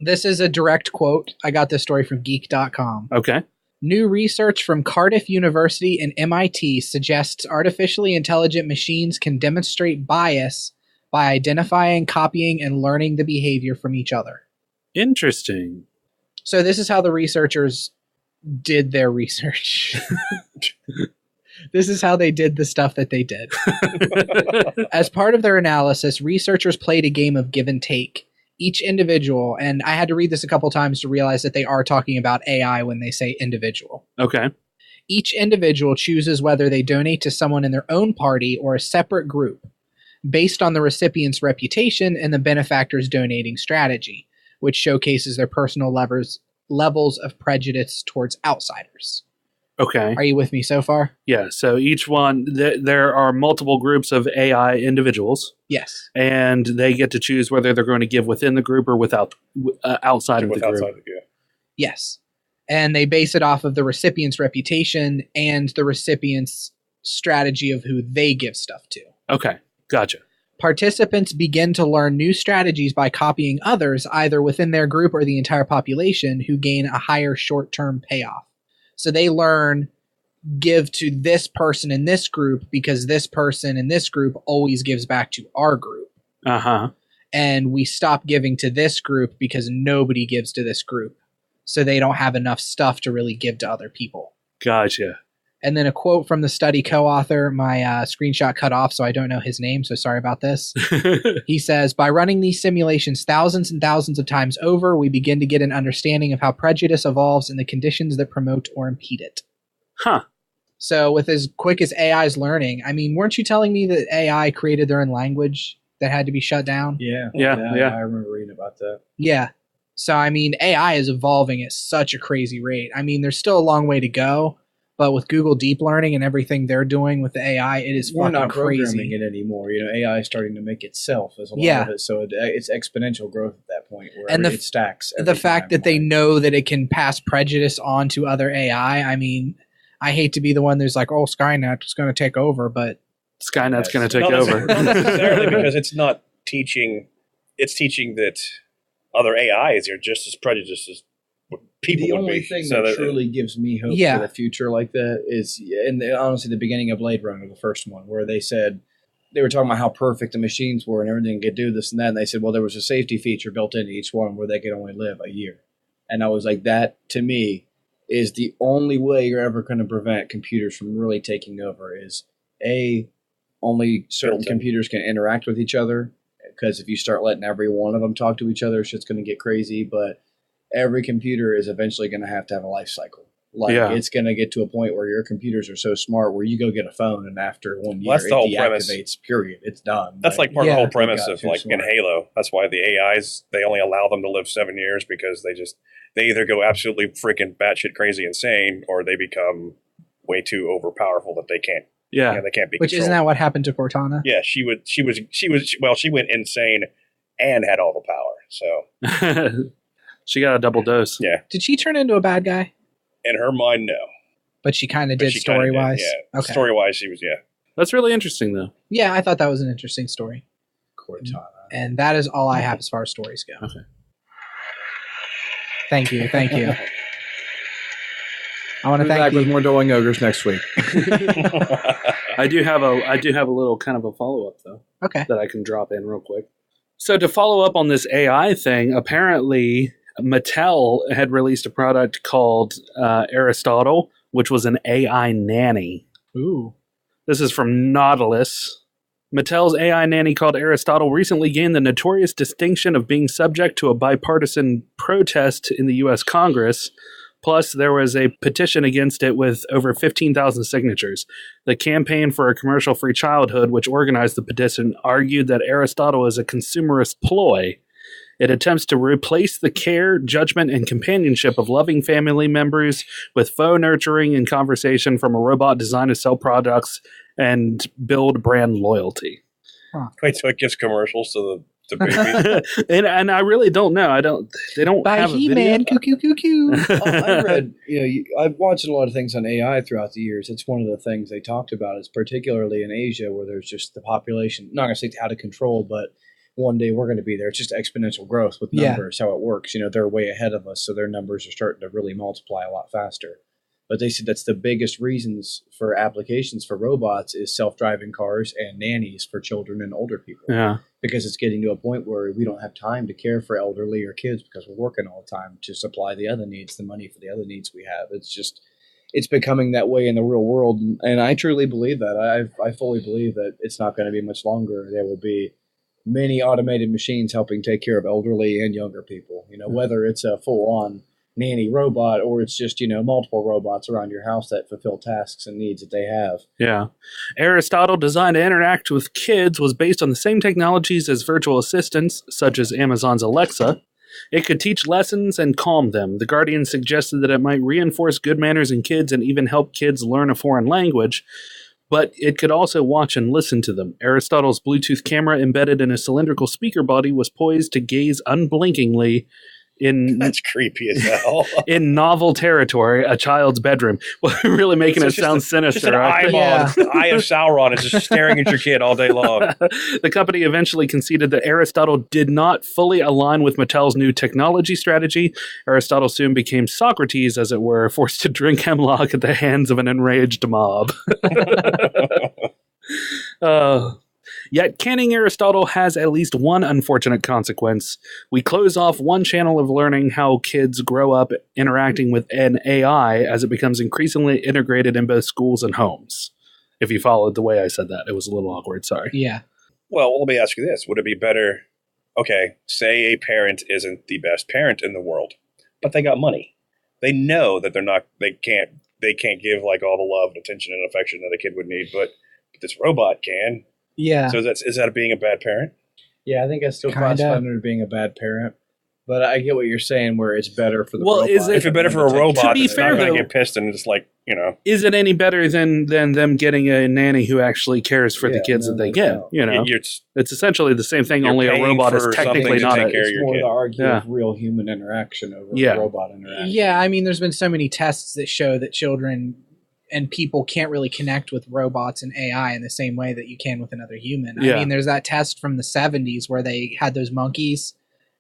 S4: This is a direct quote. I got this story from geek.com.
S2: Okay.
S4: New research from Cardiff University and MIT suggests artificially intelligent machines can demonstrate bias by identifying, copying, and learning the behavior from each other.
S2: Interesting.
S4: So this is how the researchers did their research. This is how they did the stuff that they did. As part of their analysis, researchers played a game of give and take. Each individual, and I had to read this a couple times to realize that they are talking about AI when they say individual.
S2: Okay.
S4: Each individual chooses whether they donate to someone in their own party or a separate group, based on the recipient's reputation and the benefactor's donating strategy, which showcases their personal levels of prejudice towards outsiders.
S2: Okay.
S4: Are you with me so far?
S2: Yeah. So each one, there are multiple groups of AI individuals.
S4: Yes.
S2: And they get to choose whether they're going to give within the group or outside of the group.
S4: Yes. And they base it off of the recipient's reputation and the recipient's strategy of who they give stuff to.
S2: Okay. Gotcha.
S4: Participants begin to learn new strategies by copying others, either within their group or the entire population, who gain a higher short-term payoff. So they learn, give to this person in this group because this person in this group always gives back to our group.
S2: Uh-huh.
S4: And we stop giving to this group because nobody gives to this group. So they don't have enough stuff to really give to other people.
S2: Gotcha.
S4: And then a quote from the study co-author, my screenshot cut off, so I don't know his name, so sorry about this. He says, by running these simulations thousands and thousands of times over, we begin to get an understanding of how prejudice evolves and the conditions that promote or impede it.
S2: Huh.
S4: So with as quick as AI is learning, I mean, weren't you telling me that AI created their own language that had to be shut down?
S2: Yeah.
S5: I remember reading about that.
S4: Yeah. So, I mean, AI is evolving at such a crazy rate. I mean, there's still a long way to go, but with Google Deep Learning and everything they're doing with the AI, it is
S5: We're
S4: fucking
S5: not programming
S4: crazy.
S5: it anymore. You know, AI is starting to make itself as a lot of it, so it's exponential growth at that point where
S4: And
S5: it stacks.
S4: The fact that they know that it can pass prejudice on to other AI, I mean, I hate to be the one that's like, oh, Skynet is going to take over, but...
S2: Skynet's going to take
S3: Not
S2: over.
S3: Not necessarily, because it's not teaching. It's teaching that other AIs are just as prejudiced as people
S5: the
S3: would
S5: only
S3: be.
S5: thing
S3: So
S5: that truly gives me hope
S4: Yeah.
S5: for the future like that is, and honestly, the beginning of Blade Runner, the first one, where they said they were talking about how perfect the machines were and everything could do this and that, and they said, well, there was a safety feature built into each one where they could only live a year, and I was like, that to me is the only way you're ever going to prevent computers from really taking over. Is only certain
S3: Built in.
S5: computers can interact with each other, because if you start letting every one of them talk to each other, shit's going to get crazy. But every computer is eventually going to have a life cycle. Like,
S2: Yeah.
S5: it's going to get to a point where your computers are so smart where you go get a phone and after 1 year
S3: Well, that's
S5: it
S3: the whole premise.
S5: deactivates, period. It's done.
S3: That's like part of the
S4: Yeah.
S3: whole premise
S5: Got
S3: of
S5: too
S3: like in
S5: smart.
S3: Halo. That's why the AIs, they only allow them to live 7 years, because they either go absolutely freaking batshit crazy insane, or they become way too overpowerful that they can't.
S2: Yeah.
S3: They can't be.
S4: Which isn't
S3: controlled.
S4: that what happened to Cortana?
S3: Yeah, she went insane and had all the power. So
S2: She got a double dose.
S3: yeah,
S4: Did she turn into a bad guy?
S3: in her mind, no.
S4: But she kind of
S3: But
S4: did
S3: she kinda
S4: story-wise?
S3: Yeah,
S4: Okay.
S3: story-wise, she was, yeah.
S2: That's really interesting, though.
S4: Yeah, I thought that was an interesting story.
S5: Cortana.
S4: And that is all I have as far as stories go.
S2: Okay.
S4: Thank you. I want to
S5: We'll be back
S4: thank
S5: with
S4: you.
S5: more Dueling Ogres next week.
S2: I do have a little kind of a follow-up, though,
S4: Okay.
S2: that I can drop in real quick. So to follow up on this AI thing, apparently Mattel had released a product called Aristotle, which was an AI nanny.
S4: Ooh.
S2: This is from Nautilus. Mattel's AI nanny called Aristotle recently gained the notorious distinction of being subject to a bipartisan protest in the U.S. Congress. Plus, there was a petition against it with over 15,000 signatures. The Campaign for a Commercial-Free Childhood, which organized the petition, argued that Aristotle is a consumerist ploy. It attempts to replace the care, judgment, and companionship of loving family members with faux nurturing and conversation from a robot designed to sell products and build brand loyalty.
S3: Wait, so it gives commercials to the babies?
S2: and I really don't know. They don't
S4: By
S2: have a
S4: He-Man,
S2: video.
S4: coo.
S5: I read, I've watched a lot of things on AI throughout the years. It's one of the things they talked about, is particularly in Asia, where there's just the population, not going to say out of control, but one day we're going to be there. It's just exponential growth with
S4: Yeah.
S5: numbers, how it works. They're way ahead of us, so their numbers are starting to really multiply a lot faster. But they said that's the biggest reasons for applications for robots is self-driving cars and nannies for children and older people.
S2: Yeah.
S5: Because it's getting to a point where we don't have time to care for elderly or kids because we're working all the time to supply the other needs, the money for the other needs we have. It's becoming that way in the real world. And I truly believe that. I fully believe that it's not going to be much longer. There will be many automated machines helping take care of elderly and younger people, whether it's a full-on nanny robot or it's just, multiple robots around your house that fulfill tasks and needs that they have.
S2: Yeah. Aristotle, designed to interact with kids, was based on the same technologies as virtual assistants, such as Amazon's Alexa. It could teach lessons and calm them. The Guardian suggested that it might reinforce good manners in kids and even help kids learn a foreign language, but it could also watch and listen to them. Aristotle's Bluetooth camera embedded in a cylindrical speaker body was poised to gaze unblinkingly
S3: That's creepy as hell.
S2: in novel territory, a child's bedroom. Well, really making it
S3: Just
S2: sound
S3: just
S2: sinister.
S3: an
S2: right?
S3: eyeball.
S4: Yeah.
S3: The eye of Sauron is just staring at your kid all day long.
S2: The company eventually conceded that Aristotle did not fully align with Mattel's new technology strategy. Aristotle soon became Socrates, as it were, forced to drink hemlock at the hands of an enraged mob. Yet canning Aristotle has at least one unfortunate consequence. We close off one channel of learning how kids grow up interacting with an AI as it becomes increasingly integrated in both schools and homes. If you followed the way I said that, it was a little awkward, sorry.
S4: Yeah.
S3: Well, let me ask you this. Would it be better, okay, say a parent isn't the best parent in the world, but they got money. They know that they can't give like all the love and attention and affection that a kid would need, but this robot can.
S4: Yeah.
S3: So is that being a bad parent?
S5: Yeah, I think I still
S4: Kinda.
S5: classify it under being a bad parent. But I get what you're saying, where it's better for the
S2: Well,
S5: robot.
S2: is it-
S3: If it's better for a robot,
S2: To be
S3: it's
S2: fair,
S3: not going
S2: though-
S3: to get pissed and just like,
S2: Is it any better than them getting a nanny who actually cares for the
S5: Yeah,
S2: kids
S5: no,
S2: that they
S5: no
S2: get?
S5: doubt.
S2: You know,
S3: it's
S2: it's essentially the same thing.
S3: You're
S2: Only a
S3: paying
S2: robot is
S3: for
S2: technically
S3: something to
S2: not
S3: take
S2: a.
S3: care of
S5: It's
S3: your
S5: more
S3: kid.
S5: the argument
S2: Yeah.
S5: of real human interaction over
S2: Yeah.
S5: robot interaction.
S4: Yeah, I mean, there's been so many tests that show that children and people can't really connect with robots and AI in the same way that you can with another human.
S2: Yeah.
S4: I mean, there's that test from the 70s where they had those monkeys,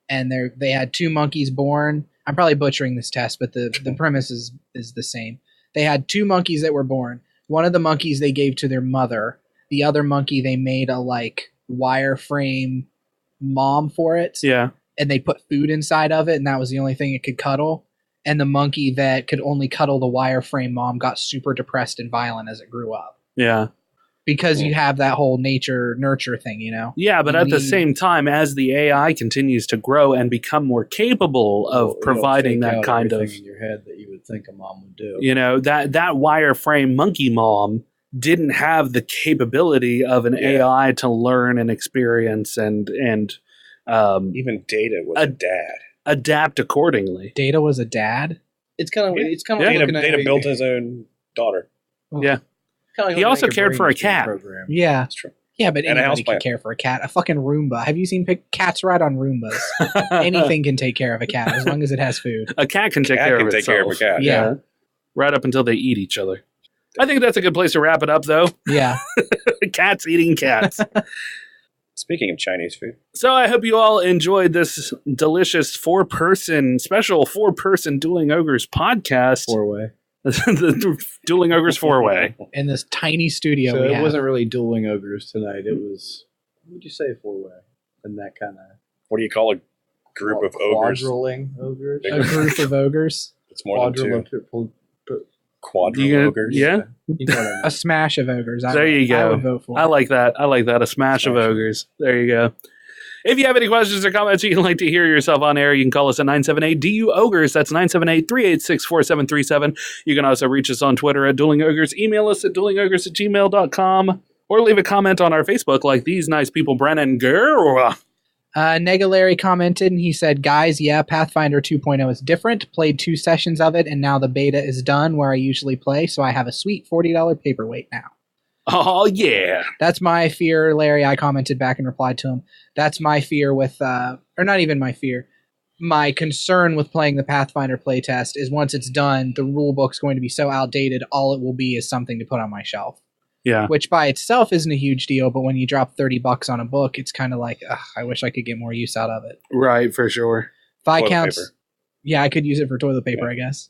S4: and they had two monkeys born. I'm probably butchering this test, but the premise is the same. They had two monkeys that were born. One of the monkeys they gave to their mother. The other monkey they made a like wireframe mom for it.
S2: Yeah,
S4: And they put food inside of it, and that was the only thing it could cuddle. And the monkey that could only cuddle the wireframe mom got super depressed and violent as it grew up.
S2: yeah.
S4: Because you have that whole nature nurture thing, you know?
S2: Yeah, but at the
S4: Need-
S2: same time, as the AI continues to grow and become more capable of
S5: It'll
S2: providing
S5: fake
S2: that
S5: out
S2: kind of,
S5: everything in your head that you would think a mom would do.
S2: that wireframe monkey mom didn't have the capability of an AI to learn and experience and
S3: even Data was a dad.
S2: adapt accordingly.
S4: Data was a dad.
S5: It's kind of
S3: Yeah.
S5: it's kind
S2: Yeah.
S5: of
S3: Data,
S5: looking at
S3: Data
S5: how
S3: built
S5: you-
S3: his own daughter.
S2: Yeah.
S5: kinda like
S2: He
S5: looking
S2: also
S5: at your
S2: cared for
S5: brain
S2: a
S5: being
S2: cat.
S5: programmed.
S4: Yeah.
S3: That's true.
S4: Yeah, but
S3: And a
S4: anybody can
S3: houseplant.
S4: care for a cat. A fucking Roomba. Have you seen cats ride on Roombas? Anything can take care of a cat as long as it has food.
S2: A cat can take
S3: Cat
S2: care
S3: can
S2: of
S3: take
S2: itself.
S3: care of a cat.
S4: Yeah.
S2: Right up until they eat each other. I think that's a good place to wrap it up, though.
S4: Yeah.
S2: Cats eating cats.
S3: Speaking of Chinese food,
S2: So I hope you all enjoyed this delicious special four-person Dueling Ogres podcast.
S5: Four-way.
S2: The Dueling Ogres 4-way.
S4: In this tiny studio
S5: So
S4: we
S5: it
S4: have.
S5: wasn't really dueling ogres tonight. It was, what would you say, four-way? And that kind of
S3: what do you call a group of ogres?
S5: quadriling ogres.
S4: a group of ogres.
S3: It's more than two. Quadrill ogres.
S2: Yeah,
S5: You know what I mean.
S4: A smash of ogres.
S2: There you go.
S4: I would vote for
S2: I
S4: it.
S2: like that. I like that. A smash of ogres. There you go. If you have any questions or comments you'd like to hear yourself on air, you can call us at 978-DU-OGRES. That's 978-386-4737. You can also reach us on Twitter at Dueling Ogres. Email us at duelingogres@gmail.com. Or leave a comment on our Facebook like these nice people, Brennan. Girl.
S4: Negalary commented and he said, guys, yeah, Pathfinder 2.0 is different. Played 2 sessions of it, and now the beta is done where I usually play, so I have a sweet $40 paperweight now.
S2: Oh, yeah.
S4: That's my fear, Larry. I commented back and replied to him. That's my fear with, or not even my fear. My concern with playing the Pathfinder playtest is once it's done, the rule book's going to be so outdated, all it will be is something to put on my shelf.
S2: Yeah.
S4: Which by itself isn't a huge deal, but when you drop $30 on a book, it's kind of like, ugh, I wish I could get more use out of it.
S2: Right, for sure.
S4: Viscounts.
S3: paper.
S4: Yeah, I could use it for toilet paper, I guess.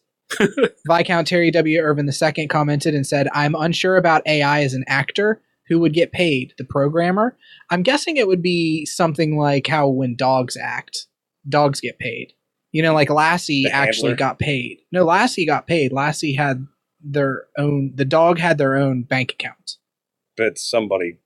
S4: Viscount Terry W. Irvin II commented and said, I'm unsure about AI as an actor. Who would get paid? The programmer? I'm guessing it would be something like how when dogs act, dogs get paid. You know, like Lassie
S3: The
S4: actually
S3: handler?
S4: got paid. No, Lassie got paid. Lassie had their own, the dog had their own bank account.
S3: But somebody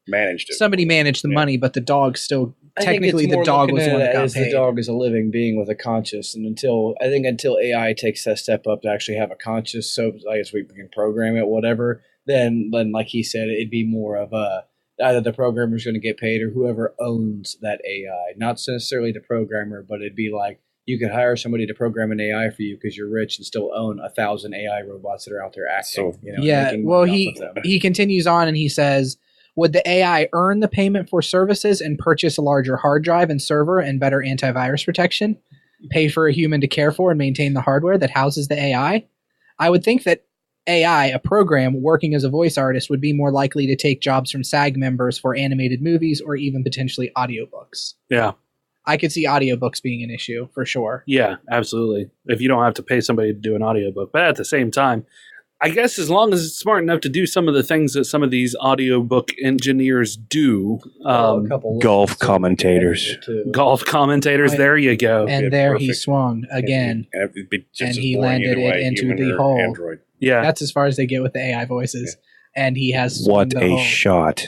S3: managed it.
S4: Somebody managed the
S3: Yeah.
S4: money, but the dog still,
S5: I think
S4: technically
S5: it's
S4: the
S5: more
S4: dog
S5: looking
S4: was the
S5: at
S4: one
S5: it
S4: that got
S5: as the
S4: paid.
S5: dog is a living being with a conscious, and until AI takes that step up to actually have a conscious, so I guess we can program it, whatever. Then like he said, it'd be more of a either the programmer's going to get paid or whoever owns that AI, not necessarily the programmer, but it'd be like you could hire somebody to program an AI for you because you're rich and still own 1,000 AI robots that are out there acting.
S3: So-
S4: Yeah,
S5: making
S4: well,
S5: money off of them.
S4: he continues on and he says, would the AI earn the payment for services and purchase a larger hard drive and server and better antivirus protection? Pay for a human to care for and maintain the hardware that houses the AI? I would think that AI, a program working as a voice artist, would be more likely to take jobs from SAG members for animated movies or even potentially audiobooks.
S2: Yeah.
S4: I could see audiobooks being an issue for sure.
S2: Yeah, absolutely. If you don't have to pay somebody to do an audiobook. But at the same time, I guess as long as it's smart enough to do some of the things that some of these audiobook engineers do.
S5: A couple
S3: golf
S5: listeners
S3: commentators.
S5: too.
S2: Golf commentators,
S4: Right.
S2: there you go.
S3: Okay,
S4: And there he
S3: perfect.
S4: swung again.
S3: And it'd be just
S4: And
S3: as
S4: he
S3: boring
S4: landed
S3: either way,
S4: it into
S3: human
S4: the
S3: or
S4: hole.
S3: Android.
S2: Yeah.
S4: That's as far as they get with the AI voices. And he has swung
S3: What
S4: the
S3: a
S4: hole.
S3: shot.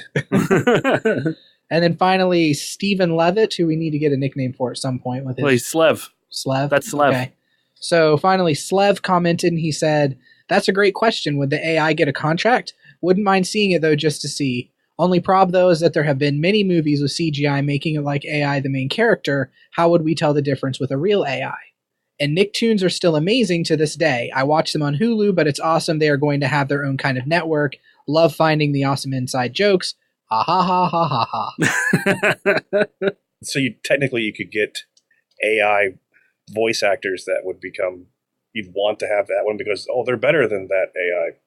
S4: And then finally, Stephen Levitt, who we need to get a nickname for at some point with his
S2: Well, he's Slev.
S4: Slev.
S2: That's Slev.
S4: Okay. So finally, Slev commented and he said, "That's a great question. Would the AI get a contract? Wouldn't mind seeing it though, just to see. Only prob though is that there have been many movies with CGI making it like AI the main character. How would we tell the difference with a real AI? And Nicktoons are still amazing to this day. I watch them on Hulu, but it's awesome they are going to have their own kind of network. Love finding the awesome inside jokes. Ha ha ha ha ha ha."
S3: So you could get AI voice actors that would become, you'd want to have that one because, they're better than that AI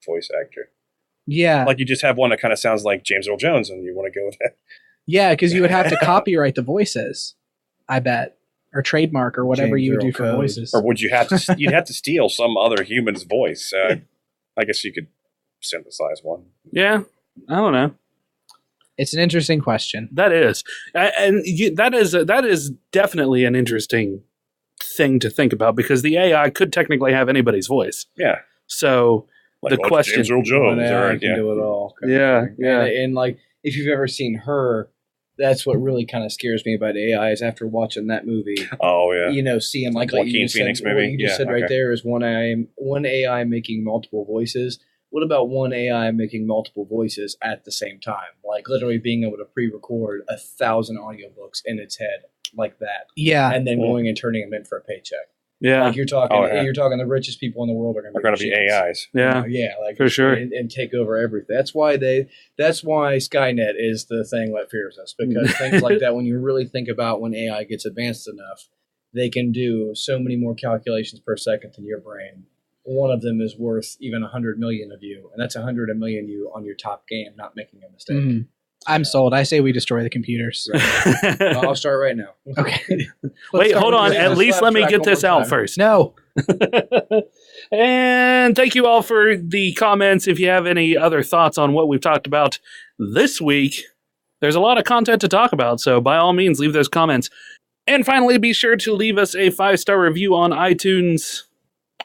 S3: voice actor.
S4: Yeah.
S3: Like you just have one that kind of sounds like James Earl Jones and you want to go with that.
S4: Yeah, because you would have to copyright the voices, I bet. Or trademark or whatever
S5: James
S4: you would
S5: Earl
S4: do for
S5: code.
S4: voices.
S3: Or would you have to, you'd have to steal some other human's voice. I guess you could synthesize one.
S2: Yeah. I don't know.
S4: It's an interesting question.
S2: That is. That is definitely an interesting thing to think about because the AI could technically have anybody's voice.
S3: Yeah.
S2: So
S3: Like,
S2: the
S3: it's
S2: question.
S3: James Earl Jones.
S5: One AI
S3: Or,
S5: can
S3: yeah.
S5: do it all. kind of
S2: Yeah,
S5: thing.
S2: yeah.
S5: And like, if you've ever seen Her, that's what really kind of scares me about AI is after watching that movie,
S3: Oh, yeah.
S5: seeing like
S3: Joaquin
S5: you just
S3: Phoenix
S5: said,
S3: movie?
S5: What you just
S3: Yeah,
S5: said right
S3: okay.
S5: there is one AI making multiple voices. What about one AI making multiple voices at the same time? Like literally being able to pre-record 1,000 audiobooks in its head like that,
S4: Yeah.
S5: and then
S3: Cool.
S5: going and turning them in for a paycheck.
S2: Yeah.
S5: Like you're talking,
S3: Oh, yeah.
S5: the richest people in the world are going
S3: Are going to be
S5: machines.
S3: AIs.
S2: Yeah.
S5: Yeah, like
S2: For sure.
S5: and take over everything. That's why Skynet is the thing that fears us because things like that. When you really think about when AI gets advanced enough, they can do so many more calculations per second than your brain. One of them is worth even 100 million of you, and that's 100 million you on your top game, not making a mistake.
S4: Mhm. I'm sold. I say we destroy the computers.
S5: I'll start right now.
S4: Okay. Let's
S2: Wait,
S4: start
S2: hold
S4: with
S2: on.
S4: this
S2: At
S4: one.
S2: least let me
S5: Slap
S2: get
S5: track
S2: this
S5: one more
S2: out
S5: time.
S2: first.
S4: No.
S2: And thank you all for the comments. If you have any other thoughts on what we've talked about this week, there's a lot of content to talk about, so by all means, leave those comments. And finally, be sure to leave us a 5-star review on iTunes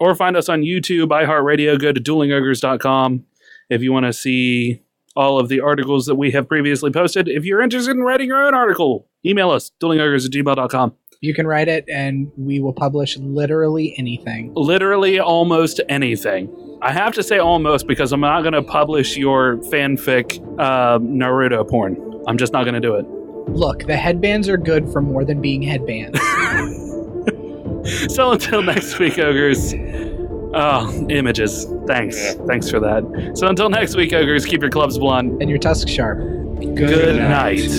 S2: or find us on YouTube, iHeartRadio. Go to duelingogres.com if you want to see all of the articles that we have previously posted. If you're interested in writing your own article, email us, duelingogres@gmail.com.
S4: You can write it and we will publish literally anything.
S2: Literally almost anything. I have to say almost because I'm not going to publish your fanfic Naruto porn. I'm just not going to do it.
S4: Look, the headbands are good for more than being headbands.
S2: So until next week, Ogres. Oh, images. Thanks. Thanks for that. So until next week, Ogres, keep your clubs blunt.
S4: And your tusks sharp.
S2: Good night.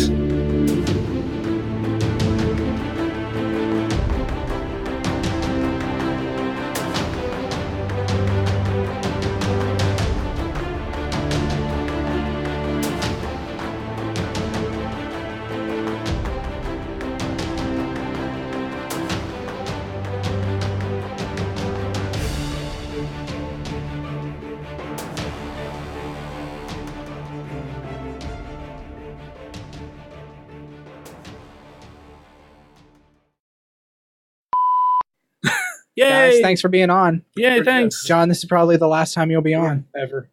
S2: Yay!
S4: Guys, thanks for being on.
S2: Yay, thanks.
S4: John, this is probably the last time you'll be on.
S5: Ever.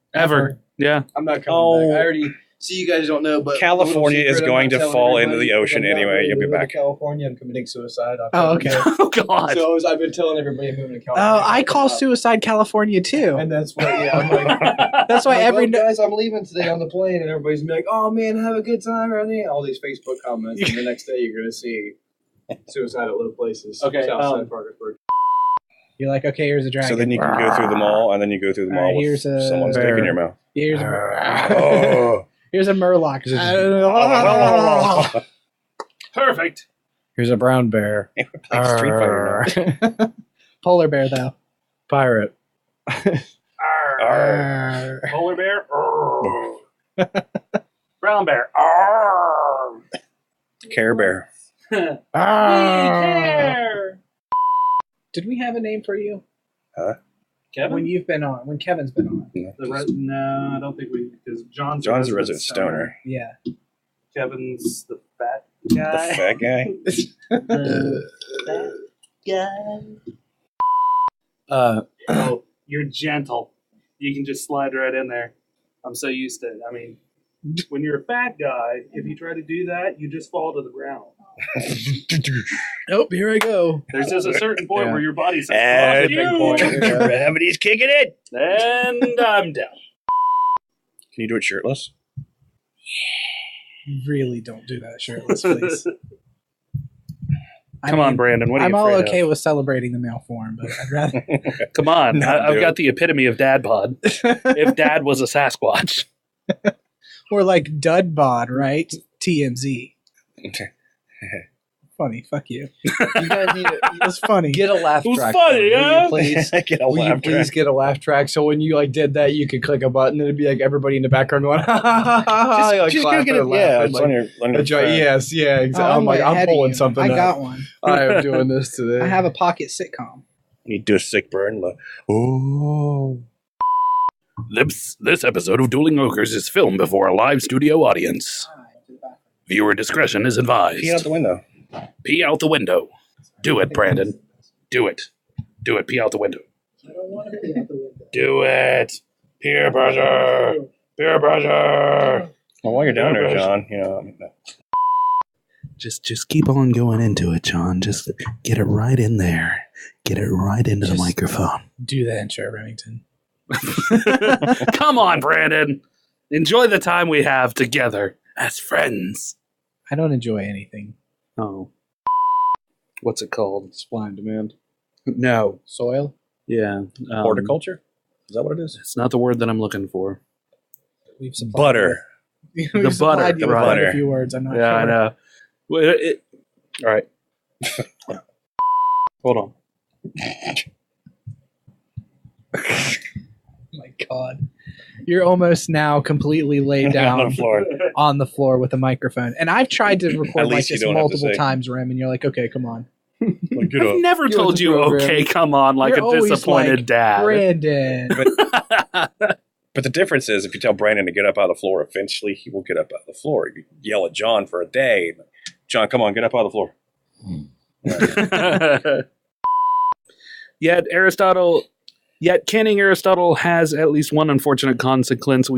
S2: Yeah.
S5: I'm not coming back. I already see you guys don't know, but
S3: California
S5: a little
S3: is
S5: secret,
S3: going
S5: I'm
S3: to
S5: not telling
S3: fall into
S5: everybody,
S3: the ocean
S5: because I'm not
S3: anyway.
S5: really
S3: You'll be
S5: moving
S3: back.
S5: to California. I'm committing suicide.
S4: Oh, okay.
S2: Oh, God.
S5: So I've been telling everybody I'm moving to
S4: Oh,
S5: California.
S4: I call suicide California too.
S5: And that's why, I'm like,
S4: That's why
S5: I'm like,
S4: every
S5: "Oh, guys, I'm leaving today on the plane," and everybody's like, "Oh man, have a good time," or anything. All these Facebook comments, and the next day you're gonna see suicide at little places.
S2: Okay,
S5: Southside Parkersburg.
S4: You're like, okay, here's a dragon.
S3: So then you can go through the mall, and then you go through the
S4: All right,
S3: mall with
S4: here's a
S3: someone's dick
S4: bear.
S3: in your mouth.
S4: Here's
S3: Oh.
S4: here's a murloc.
S2: Perfect.
S5: Here's a brown bear.
S3: Like Street Fighter now.
S4: Polar bear though.
S5: Pirate.
S3: Arr.
S2: Polar bear. Brown bear. Arr.
S3: Care Bear.
S4: Did we have a name for you?
S3: Huh?
S2: Kevin?
S4: When you've been on, when Kevin's been on.
S2: No, I don't think we, because John's
S3: a resident stoner.
S4: Yeah.
S2: Kevin's the fat
S3: The
S2: guy.
S3: fat guy.
S2: Fat guy. Oh, you're gentle. You can just slide right in there. I'm so used to it. I mean, when you're a fat guy, if you try to do that, you just fall to the ground.
S4: Oh, here I go.
S2: There's just a certain point
S5: Yeah.
S2: where your body says,
S3: And
S2: "Fuck you,"
S3: gravity's kicking it.
S2: and I'm down.
S3: Can you do it shirtless?
S4: Really don't do that shirtless, please.
S2: Come on, Brandon. What are
S4: I'm
S2: you
S4: all
S2: afraid
S4: okay with celebrating the male form, but I'd rather.
S2: of? Come on.
S3: No,
S2: I've
S3: dude.
S2: got the epitome of dad bod. If dad was a Sasquatch.
S4: Or like dud bod, right? TMZ. Funny. Fuck you.
S5: You guys need to
S4: That's funny.
S5: get a laugh
S2: It was
S5: track.
S2: funny,
S5: for me, will
S2: huh?
S5: you please?
S3: Get a
S5: Will you
S3: laugh
S5: please
S3: track.
S5: get a laugh track? So when you like did that, you could click a button and it'd be like everybody in the background going, ha ha ha ha. Like,
S3: Just go
S5: clapping
S3: get it.
S5: and
S3: Yeah,
S5: laughing,
S3: it's
S5: like,
S3: on your
S5: that's right.
S3: phone.
S5: Yes, yeah, exactly.
S4: Oh,
S5: I'm like,
S4: way
S5: I'm
S4: ahead of
S5: pulling
S4: you.
S5: something.
S4: I
S5: up.
S4: got one.
S5: I am doing this today.
S4: I have a pocket sitcom.
S3: You do a sick burn. Like, oh.
S1: This episode of Dueling Ogres is filmed before a live studio audience. Viewer discretion is advised.
S3: Pee out the window.
S1: Pee out the window. Do it, Brandon. Do it. Do it. Pee out the window.
S4: I don't want to be out the window.
S1: Do it. Peer pressure. Peer pressure.
S3: Well, while you're down there, John,
S2: Just keep on going into it, John. Just get it right in there. Get it right into the microphone.
S4: Do that intro, Remington.
S2: Come on, Brandon. Enjoy the time we have together as friends.
S4: I don't enjoy anything.
S2: Oh. What's it called?
S5: Supply and demand.
S2: No.
S4: Soil?
S2: Yeah.
S3: horticulture? Is that what it is?
S2: It's not the word that I'm looking for.
S4: We've supplied
S3: Butter.
S4: We've
S2: The
S4: supplied
S2: butter,
S4: you
S2: the
S4: with quite
S3: butter.
S4: a few words. I'm not
S2: Yeah,
S4: sure.
S2: I know. Well, all right. Hold on.
S4: Oh my God. You're almost now completely laid down
S3: on the floor.
S4: on the floor with a microphone. And I've tried to record
S3: At
S4: like
S3: least you
S4: this
S3: don't have to
S4: multiple
S3: say.
S4: times, Rem, and you're like, okay, come on.
S3: Like, get
S2: I've
S3: up.
S2: never
S5: Get
S2: told
S5: with the
S2: you,
S5: program.
S2: okay, come on, like
S4: You're
S2: a
S4: always
S2: disappointed
S4: like,
S2: dad.
S4: Brandon.
S3: But the difference is, if you tell Brandon to get up out of the floor, eventually he will get up out of the floor. You yell at John for a day. John, come on, get up out of the floor.
S2: Yet canning Aristotle has at least one unfortunate consequence.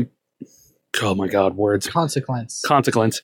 S2: Oh my God, words.
S4: Consequence.
S2: Consequence.